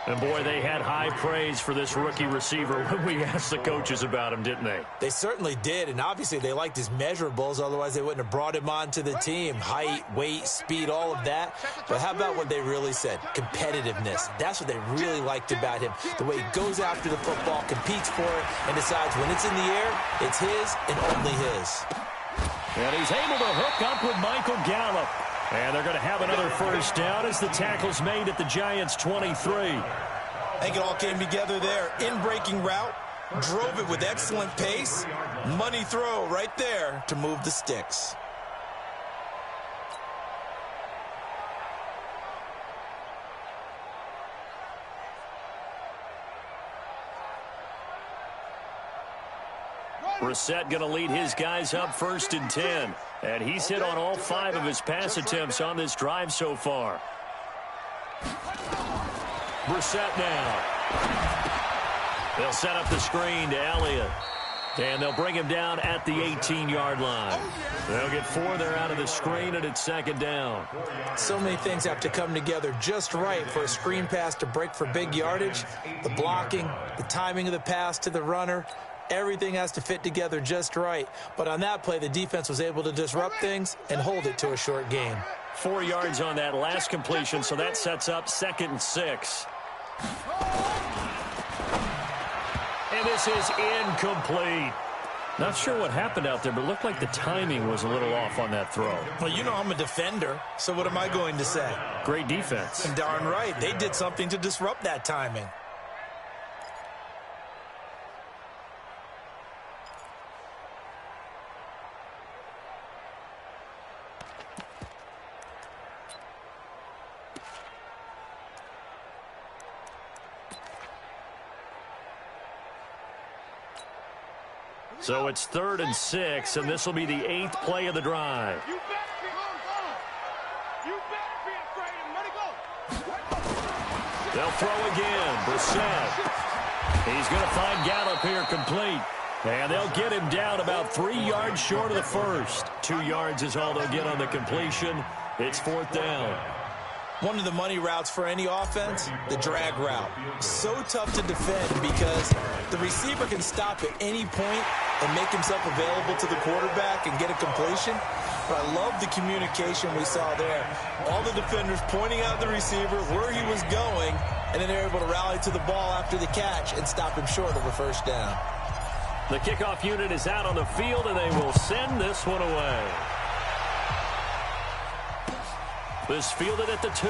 And, boy, they had high praise for this rookie receiver when we asked the coaches about him, didn't they? They certainly did, and obviously they liked his measurables. Otherwise, they wouldn't have brought him onto the team. Height, weight, speed, all of that. But how about what they really said? Competitiveness. That's what they really liked about him. The way he goes after the football, competes for it, and decides when it's in the air, it's his and only his. And he's able to hook up with Michael Gallup. And they're going to have another first down as the tackle's made at the Giants' 23. I think it all came together there. In-breaking route, drove it with excellent pace. Money throw right there to move the sticks. Brissett going to lead his guys up 1st and 10. And he's hit on all 5 of his pass attempts on this drive so far. Brissett now. They'll set up the screen to Elliott. And they'll bring him down at the 18-yard line. They'll get 4 there out of the screen, and it's 2nd down. So many things have to come together just right for a screen pass to break for big yardage. The blocking, the timing of the pass to the runner. Everything has to fit together just right. But on that play, the defense was able to disrupt things and hold it to a short gain. 4 yards on that last completion, so that sets up 2nd and 6. And this is incomplete. Not sure what happened out there, but it looked like the timing was a little off on that throw. Well, you know I'm a defender, so what am I going to say? Great defense. And darn right, they did something to disrupt that timing. So it's 3rd and 6, and this will be the 8th play of the drive. You better be afraid of money. Go. They'll throw again. Brissett. He's going to find Gallup here complete. And they'll get him down about 3 yards short of the first. 2 yards is all they'll get on the completion. It's 4th down. One of the money routes for any offense, the drag route. So tough to defend because the receiver can stop at any point and make himself available to the quarterback and get a completion. But I love the communication we saw there. All the defenders pointing out the receiver, where he was going, and then they're able to rally to the ball after the catch and stop him short of a first down. The kickoff unit is out on the field, and they will send this one away. This fielded at the 2.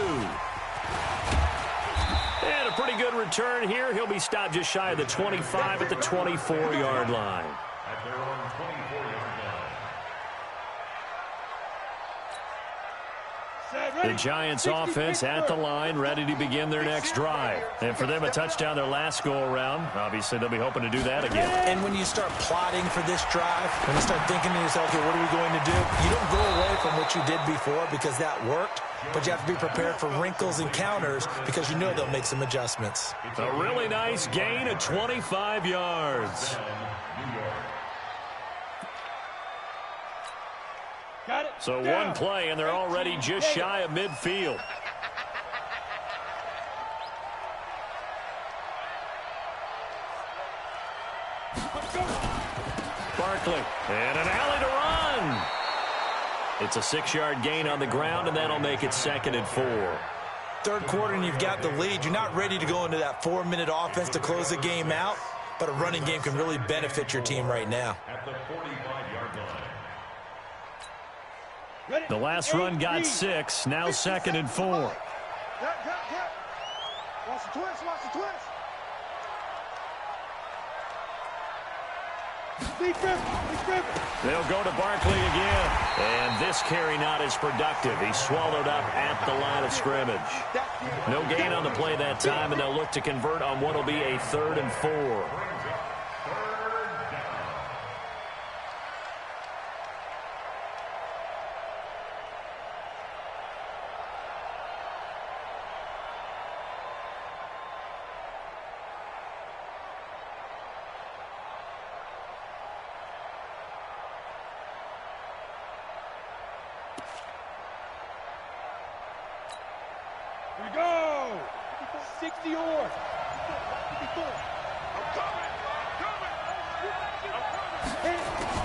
And a pretty good return here. He'll be stopped just shy of the 25 at the 24-yard line. At their own 24-yard line. The Giants offense at the line, ready to begin their next drive. And for them, a touchdown their last go-around. Obviously, they'll be hoping to do that again. And when you start plotting for this drive, when you start thinking to yourself, okay, what are we going to do? You don't go away from what you did before because that worked, but you have to be prepared for wrinkles and counters because you know they'll make some adjustments. A really nice gain of 25 yards. Got it. So one play, and they're already just shy of midfield. Barkley, and an alley to run. It's a 6-yard gain on the ground, and that'll make it 2nd and 4. Third quarter, and you've got the lead. You're not ready to go into that 4-minute offense to close the game out, but a running game can really benefit your team right now. At the 45-yard line. The last run got 6, now 2nd and 4. Watch the twist, watch the twist. They'll go to Barkley again. And this carry not as productive. He's swallowed up at the line of scrimmage. No gain on the play that time, and they'll look to convert on what will be a 3rd and 4. we go. 60 or.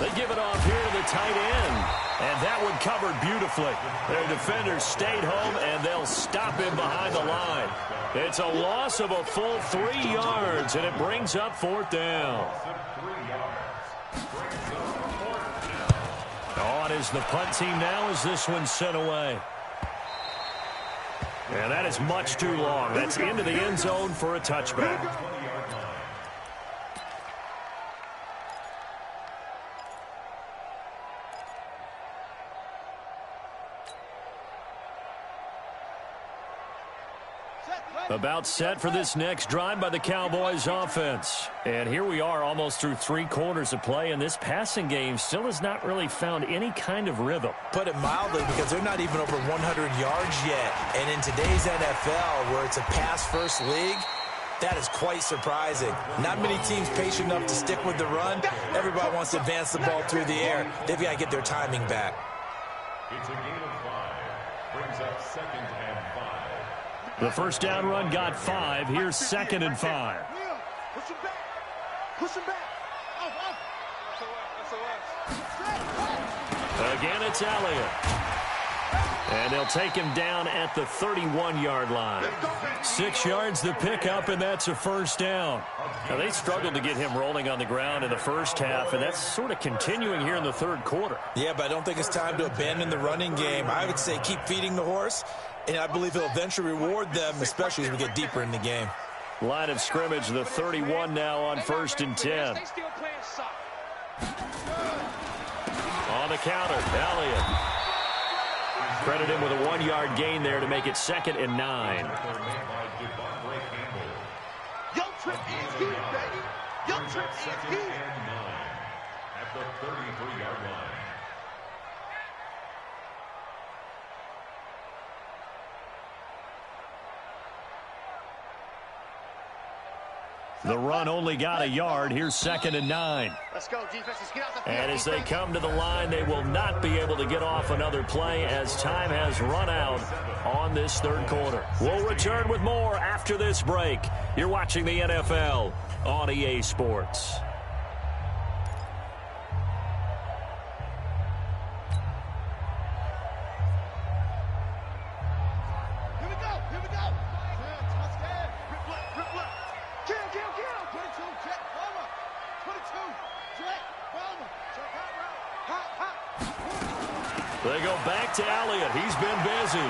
They give it off here to the tight end. And that one covered beautifully. Their defenders stayed home, and they'll stop him behind the line. It's a loss of a full 3 yards, and it brings up 4th down. On is the punt team now as this one's sent away. And that is much too long. That's into the end zone for a touchback. About set for this next drive by the Cowboys offense. And here we are almost through 3 quarters of play, and this passing game still has not really found any kind of rhythm. Put it mildly, because they're not even over 100 yards yet. And in today's NFL, where it's a pass-first league, that is quite surprising. Not many teams patient enough to stick with the run. Everybody wants to advance the ball through the air. They've got to get their timing back. It's a gain of 5. Brings up 2nd and 5. The first down run got 5. Here's 2nd and 5. Push him back. Push him back. Again, it's Elliott. And they'll take him down at the 31-yard line. 6 yards the pickup, and that's a first down. Now, they struggled to get him rolling on the ground in the first half, and that's sort of continuing here in the 3rd quarter. Yeah, but I don't think it's time to abandon the running game. I would say keep feeding the horse, and I believe he'll eventually reward them, especially as we get deeper in the game. Line of scrimmage, the 31 now on 1st and 10. On the counter, Elliott. Credit him with a 1-yard gain there to make it 2nd and 9. Young Trip is here, baby. Young Trip is here. At the 33-yard line. The run only got a yard. Here's 2nd and 9. Let's go, defense. Let's get out the field. And as they come to the line, they will not be able to get off another play as time has run out on this 3rd quarter. We'll return with more after this break. You're watching the NFL on EA Sports. Here we go. Here we go. Touchdown. Rip left. Kill. 22. Check. Palmer. 22. Check. Palmer. Check. Hot. They go back to Elliott. He's been busy.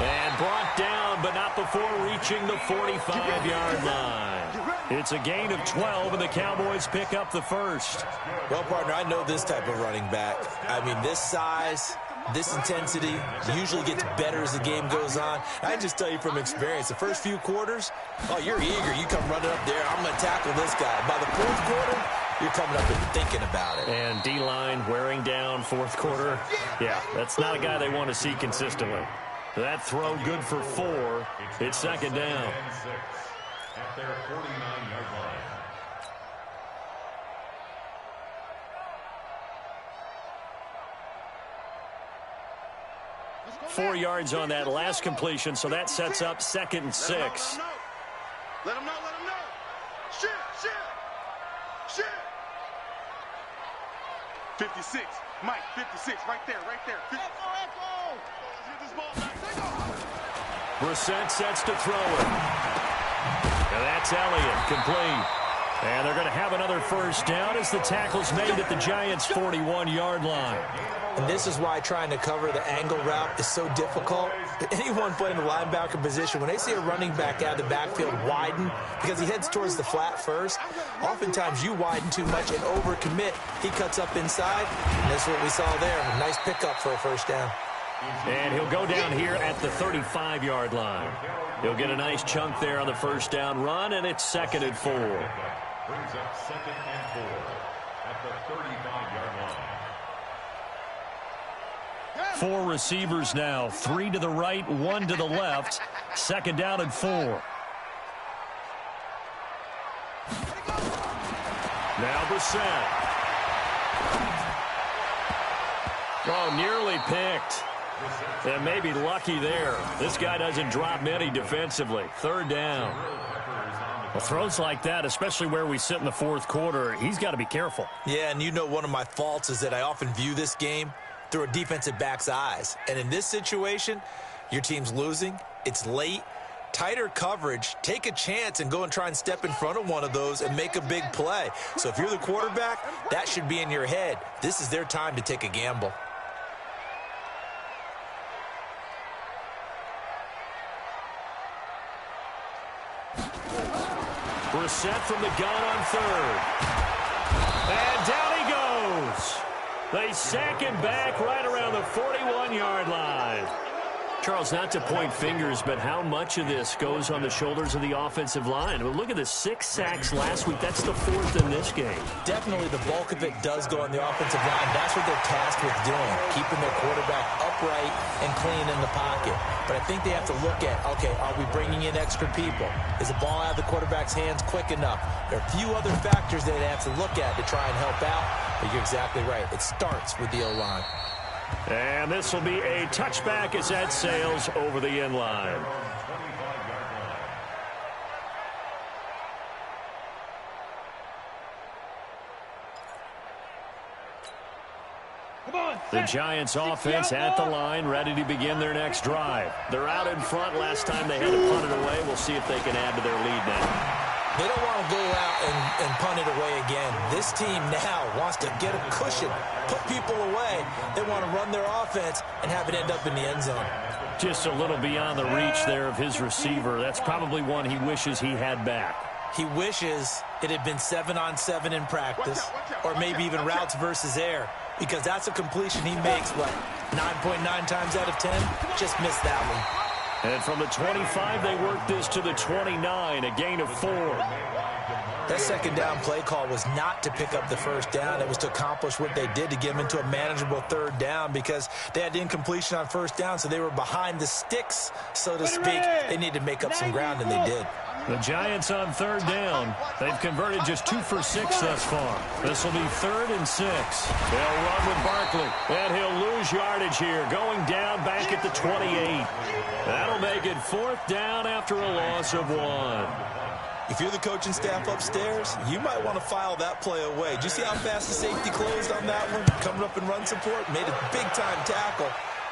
And brought down, but not before reaching the 45-yard line. It's a gain of 12, and the Cowboys pick up the first. Well, partner, I know this type of running back. I mean, this size, this intensity usually gets better as the game goes on. I can just tell you from experience, the first few quarters, oh, you're eager. You come running up there, I'm going to tackle this guy. By the 4th quarter, you're coming up and thinking about it. And D-line wearing down 4th quarter. Yeah, that's not a guy they want to see consistently. That throw good for 4. It's 2nd down. At their 49-yard line. 4 yards on that last completion, so that sets up 2nd and 6. Let him know. Shit. 56. Mike, 56. Right there. Echo. Let's get this ball back. Brissett sets to throw it. And that's Elliott, complete. And they're going to have another first down as the tackle's made at the Giants' 41-yard line. And this is why trying to cover the angle route is so difficult. Anyone playing the linebacker position, when they see a running back out of the backfield widen, because he heads towards the flat first, oftentimes you widen too much and overcommit. He cuts up inside, and that's what we saw there. A nice pickup for a first down. And he'll go down here at the 35-yard line. He'll get a nice chunk there on the first down run, and it's 2nd and 4. Brings up 2nd and 4 at the 35-yard line. 4 receivers now, 3 to the right, 1 to the left. 2nd down and 4. Now Brissett. Oh, nearly picked. And maybe lucky there. This guy doesn't drop many defensively. Third down. Well, throws like that, especially where we sit in the fourth quarter, he's got to be careful. Yeah, and you know one of my faults is that I often view this game through a defensive back's eyes. And in this situation, your team's losing. It's late. Tighter coverage. Take a chance and go and try and step in front of one of those and make a big play. So if you're the quarterback, that should be in your head. This is their time to take a gamble. Brissett from the gun on third. And down he goes. They sack him back right around the 41-yard line. Charles, not to point fingers, but how much of this goes on the shoulders of the offensive line? Well, look at the 6 sacks last week. That's the 4th in this game. Definitely the bulk of it does go on the offensive line. That's what they're tasked with doing, keeping their quarterback upright and clean in the pocket. But I think they have to look at, okay, are we bringing in extra people? Is the ball out of the quarterback's hands quick enough? There are a few other factors that they have to look at to try and help out. But you're exactly right. It starts with the O-line. And this will be a touchback as that sails over the end line. The Giants offense at the line, ready to begin their next drive. They're out in front. Last time they had to punt it away. We'll see if they can add to their lead now. They don't want to go out and punt it away again. This team now wants to get a cushion, put people away. They want to run their offense and have it end up in the end zone. Just a little beyond the reach there of his receiver. That's probably one he wishes he had back. He wishes it had been 7-on-7 in practice, or maybe even routes versus air, because that's a completion he makes, 9.9 times out of 10? Just missed that one. And from the 25, they work this to the 29, a gain of 4. That second down play call was not to pick up the first down. It was to accomplish what they did to get them into a manageable third down because they had incompletion on first down, so they were behind the sticks, so to speak. They needed to make up some ground, and they did. The Giants on third down. They've converted just 2 for 6 thus far. This will be 3rd and 6. They'll run with Barkley, and he'll lose yardage here, going down back at the 28. That'll make it 4th down after a loss of 1. If you're the coaching staff upstairs, you might want to file that play away. Did you see how fast the safety closed on that one? Coming up in run support, made a big-time tackle.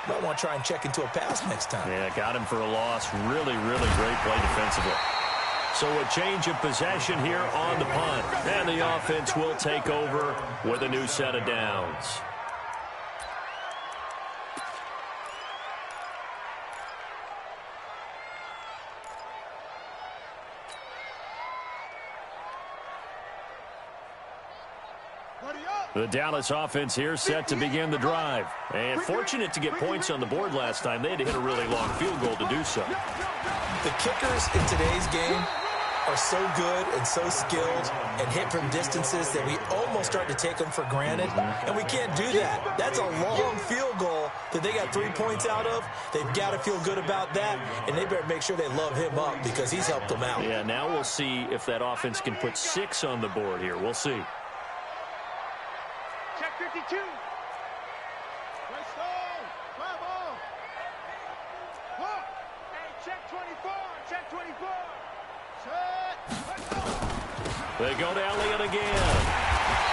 Might want to try and check into a pass next time. Yeah, got him for a loss. Really, really great play defensively. So a change of possession here on the punt. And the offense will take over with a new set of downs. The Dallas offense here set to begin the drive. And fortunate to get points on the board last time. They had to hit a really long field goal to do so. The kickers in today's game are so good and so skilled and hit from distances that we almost start to take them for granted. And we can't do that. That's a long field goal that they got 3 points out of. They've got to feel good about that. And they better make sure they love him up because he's helped them out. Yeah, now we'll see if that offense can put 6 on the board here. We'll see. Check 52. Nice throw. Bravo. Look. Hey, check 24. Check 24. Set. They go to Elliott again.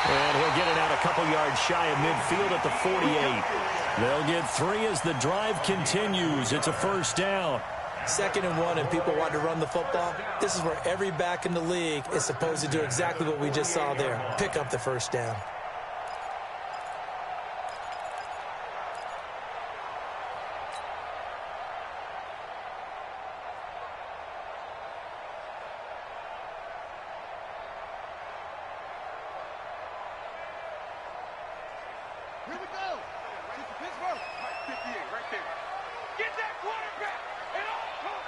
And he'll get it out a couple yards shy of midfield at the 48. They'll get 3 as the drive continues. It's a 1st down. 2nd and 1 and people want to run the football. This is where every back in the league is supposed to do exactly what we just saw there. Pick up the 1st down. Here we go. Get to Pittsburgh. 58 right there. Get that quarterback. And all.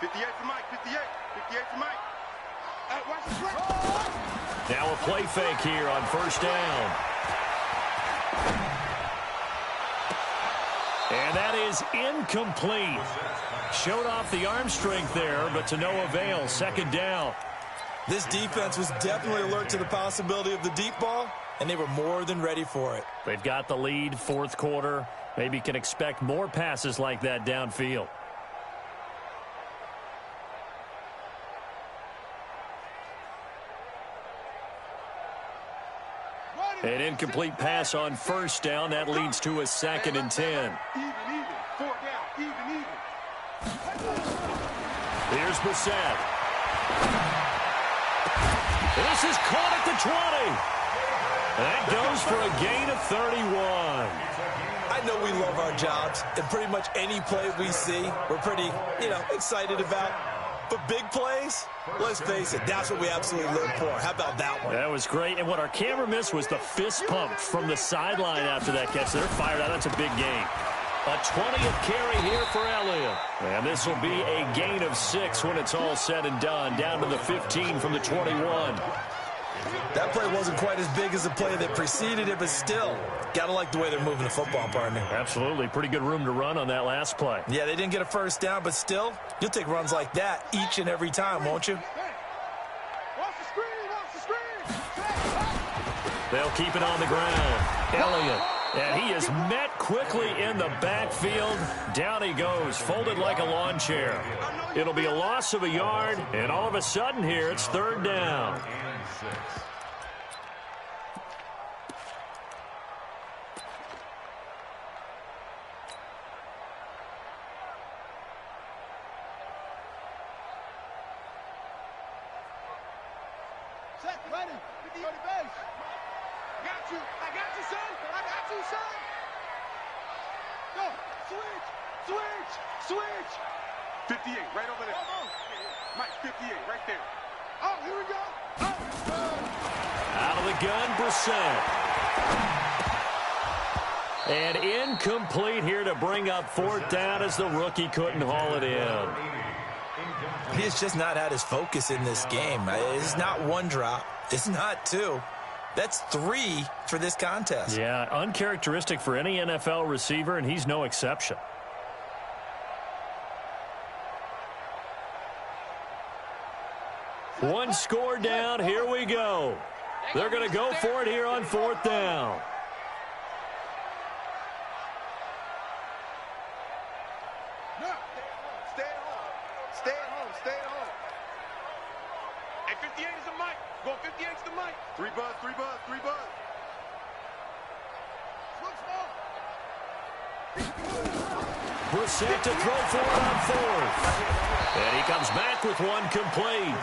58 for Mike. 58. 58 for Mike. Watch the play. Now a play fake here on 1st down. And that is incomplete. Showed off the arm strength there, but to no avail. 2nd down. This defense was definitely alert to the possibility of the deep ball, and they were more than ready for it. They've got the lead, 4th quarter. Maybe can expect more passes like that downfield. An incomplete pass on first down. That leads to a 2nd and 10. Even. 4 down. Even. Here's Brissett. This is caught at the 20. That goes for a gain of 31. I know we love our jobs, and pretty much any play we see, we're pretty, excited about. But big plays, let's face it, that's what we absolutely live for. How about that one? That was great. And what our camera missed was the fist pump from the sideline after that catch. They're fired out. That's a big gain. A 20th carry here for Elliott. And this will be a gain of 6 when it's all said and done. Down to the 15 from the 21. That play wasn't quite as big as the play that preceded it, but still, got to like the way they're moving the football, partner. Absolutely. Pretty good room to run on that last play. Yeah, they didn't get a first down, but still, you'll take runs like that each and every time, won't you? Watch the screen. They'll keep it on the ground. Elliott. And he is met quickly in the backfield. Down he goes, folded like a lawn chair. It'll be a loss of a yard, and all of a sudden here, it's 3rd down. Set, ready. 50 on the base. I got you, son. Go. Switch. 58, right over there. Mike, 58, right there. Oh, here we go. Out of the gun, Brissett. And incomplete here to bring up 4th down as the rookie couldn't haul it in. He's just not had his focus in this game. It's not 1 drop. It's not 2. That's 3 for this contest. Yeah, uncharacteristic for any NFL receiver, and he's no exception. One score down. Here we go. They're going to go for it here on 4th down. Stay at home. Hey, 58 is the mic. Go 58 is the mic. 3 buzz. Brissett to throw for it on 4th. And he comes back with one complete.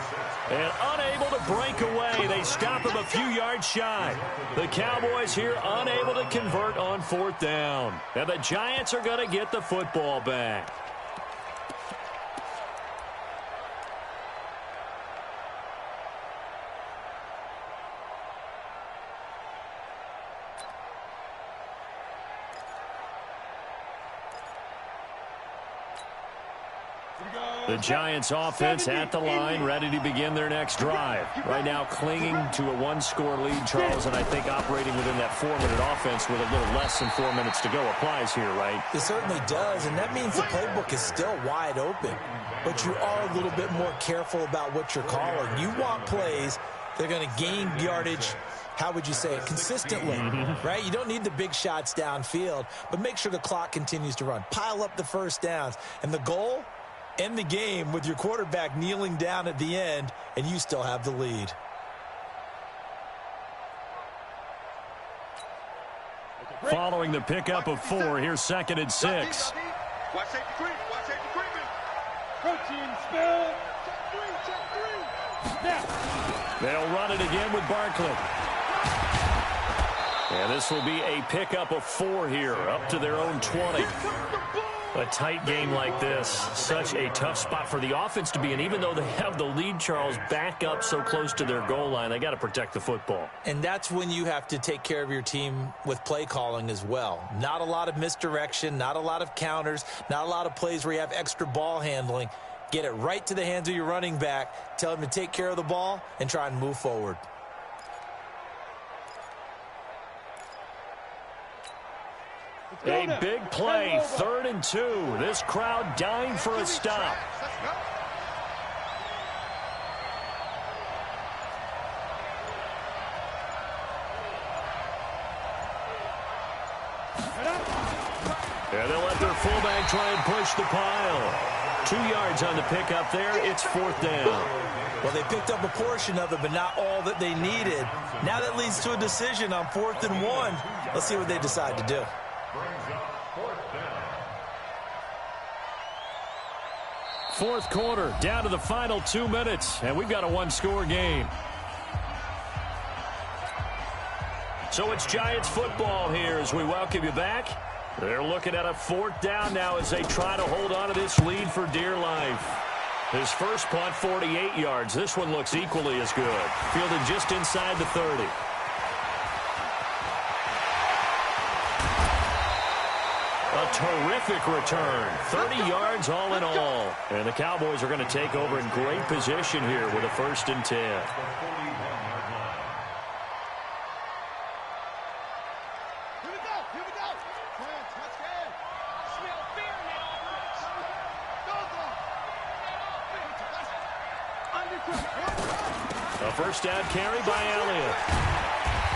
And unable to break away. They stop him a few yards shy. The Cowboys here unable to convert on 4th down. And the Giants are going to get the football back. The Giants offense at the line, ready to begin their next drive. Right now clinging to a 1-score lead, Charles, and I think operating within that 4-minute offense with a little less than 4 minutes to go applies here, right? It certainly does, and that means the playbook is still wide open. But you are a little bit more careful about what you're calling. You want plays that are going to gain yardage, how would you say it, consistently, right? You don't need the big shots downfield, but make sure the clock continues to run. Pile up the first downs. And the goal? End the game with your quarterback kneeling down at the end, and you still have the lead. Following the pickup of 4, here's 2nd and 6. Watch safety creep. Protein spill. Check 3. Now. They'll run it again with Barkley. And this will be a pickup of 4 here, up to their own 20. A tight game like this, such a tough spot for the offense to be in. Even though they have the lead, Charles, back up so close to their goal line, they got to protect the football. And that's when you have to take care of your team with play calling as well. Not a lot of misdirection, not a lot of counters, not a lot of plays where you have extra ball handling. Get it right to the hands of your running back, tell him to take care of the ball, and try and move forward. A big play, 3rd and 2. This crowd dying for a stop. And they'll let their fullback try and push the pile. 2 yards on the pickup there. It's 4th down. Well, they picked up a portion of it, but not all that they needed. Now that leads to a decision on 4th and 1. Let's see what they decide to do. Brings up 4th down. 4th quarter, down to the final 2 minutes, and we've got a one-score game. So it's Giants football here as we welcome you back. They're looking at a 4th down now as they try to hold on to this lead for dear life. His first punt, 48 yards. This one looks equally as good. Fielded just inside the 30. A terrific return. 30 yards all in all. And the Cowboys are going to take over in great position here with a 1st and 10. A 1st down carry by Elliott.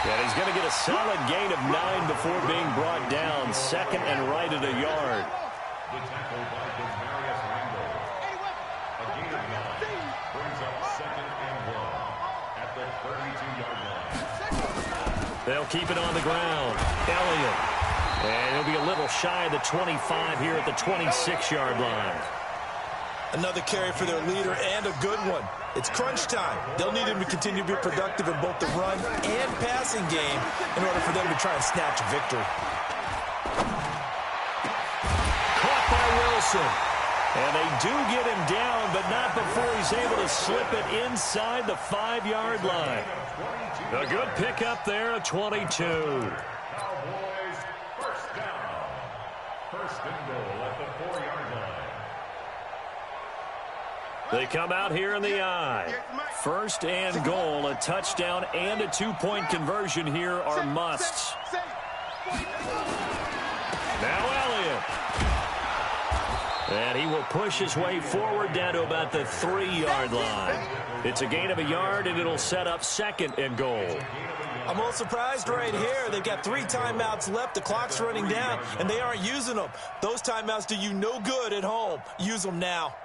And he's going to get a solid gain of 9 before being brought down. 2nd and right at a yard. The tackle by Darius Randall. A gain of 9 brings up 2nd and 1 at the 32-yard line. They'll keep it on the ground. Elliott. And he'll be a little shy of the 25 here at the 26-yard line. Another carry for their leader and a good one. It's crunch time. They'll need him to continue to be productive in both the run and passing game in order for them to try and snatch a victory. Caught by Wilson. And they do get him down, but not before he's able to slip it inside the 5-yard line. A good pickup there at 22. Cowboys 1st down. 1st and goal at the 4-yard line. They come out here in the I. 1st and goal, a touchdown and a 2-point conversion here are musts. Now Elliott. And he will push his way forward down to about the 3-yard line. It's a gain of a yard, and it'll set up 2nd and goal. I'm a little surprised right here. They've got 3 timeouts left. The clock's running down, and they aren't using them. Those timeouts do you no good at home. Use them now.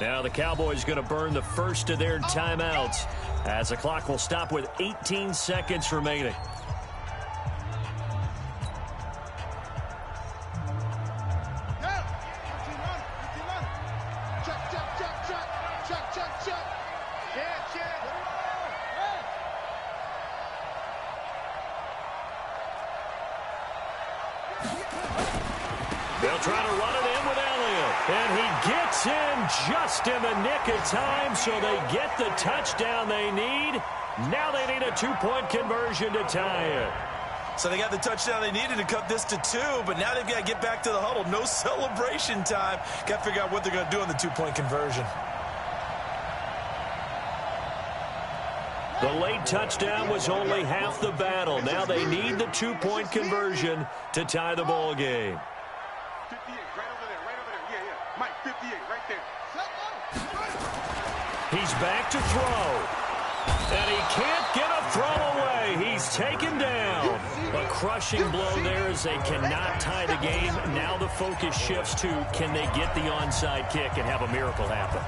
Now the Cowboys going to burn the first of their timeouts as the clock will stop with 18 seconds remaining. They'll try to run it in with Elliott. And he gets in just in the nick of time, so they get the touchdown they need. Now they need a 2-point conversion to tie it. So they got the touchdown they needed to cut this to 2, but now they've got to get back to the huddle. No celebration time. Got to figure out what they're going to do on the 2-point conversion. The late touchdown was only half the battle. Now they need the 2-point conversion to tie the ball game. 58, right over there, right over there. Yeah, yeah. Mike, 58, right there. He's back to throw. And he can't get a throw away. He's taken down. A crushing blow there as they cannot tie the game. Now the focus shifts to can they get the onside kick and have a miracle happen.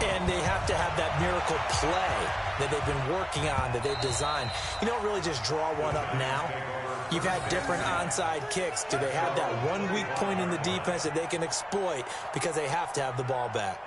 And they have to have that miracle play that they've been working on, that they've designed. You don't really just draw one up now. You've had different onside kicks. Do they have that one weak point in the defense that they can exploit because they have to have the ball back?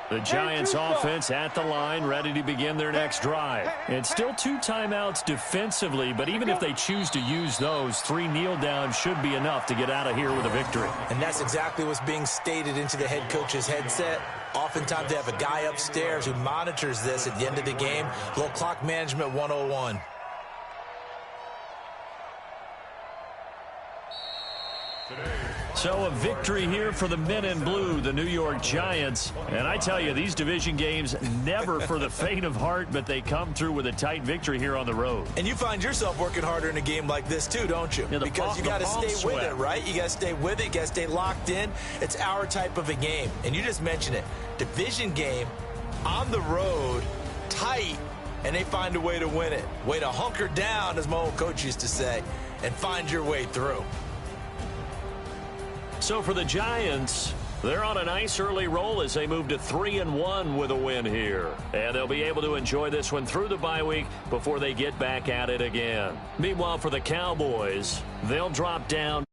The Giants offense at the line, ready to begin their next drive. And still 2 timeouts defensively, but even if they choose to use those, 3 kneel downs should be enough to get out of here with a victory. And that's exactly what's being stated into the head coach's headset. Oftentimes they have a guy upstairs who monitors this at the end of the game. Little clock management 101. So a victory here for the men in blue, the New York Giants. And I tell you, these division games never for the faint of heart, but they come through with a tight victory here on the road. And you find yourself working harder in a game like this too, don't you? Yeah, because you got to stay with it, right? You got to stay with it. You got to stay locked in. It's our type of a game. And you just mentioned it. Division game on the road, tight, and they find a way to win it. Way to hunker down, as my old coach used to say, and find your way through. So for the Giants, they're on a nice early roll as they move to 3-1 with a win here. And they'll be able to enjoy this one through the bye week before they get back at it again. Meanwhile, for the Cowboys, they'll drop down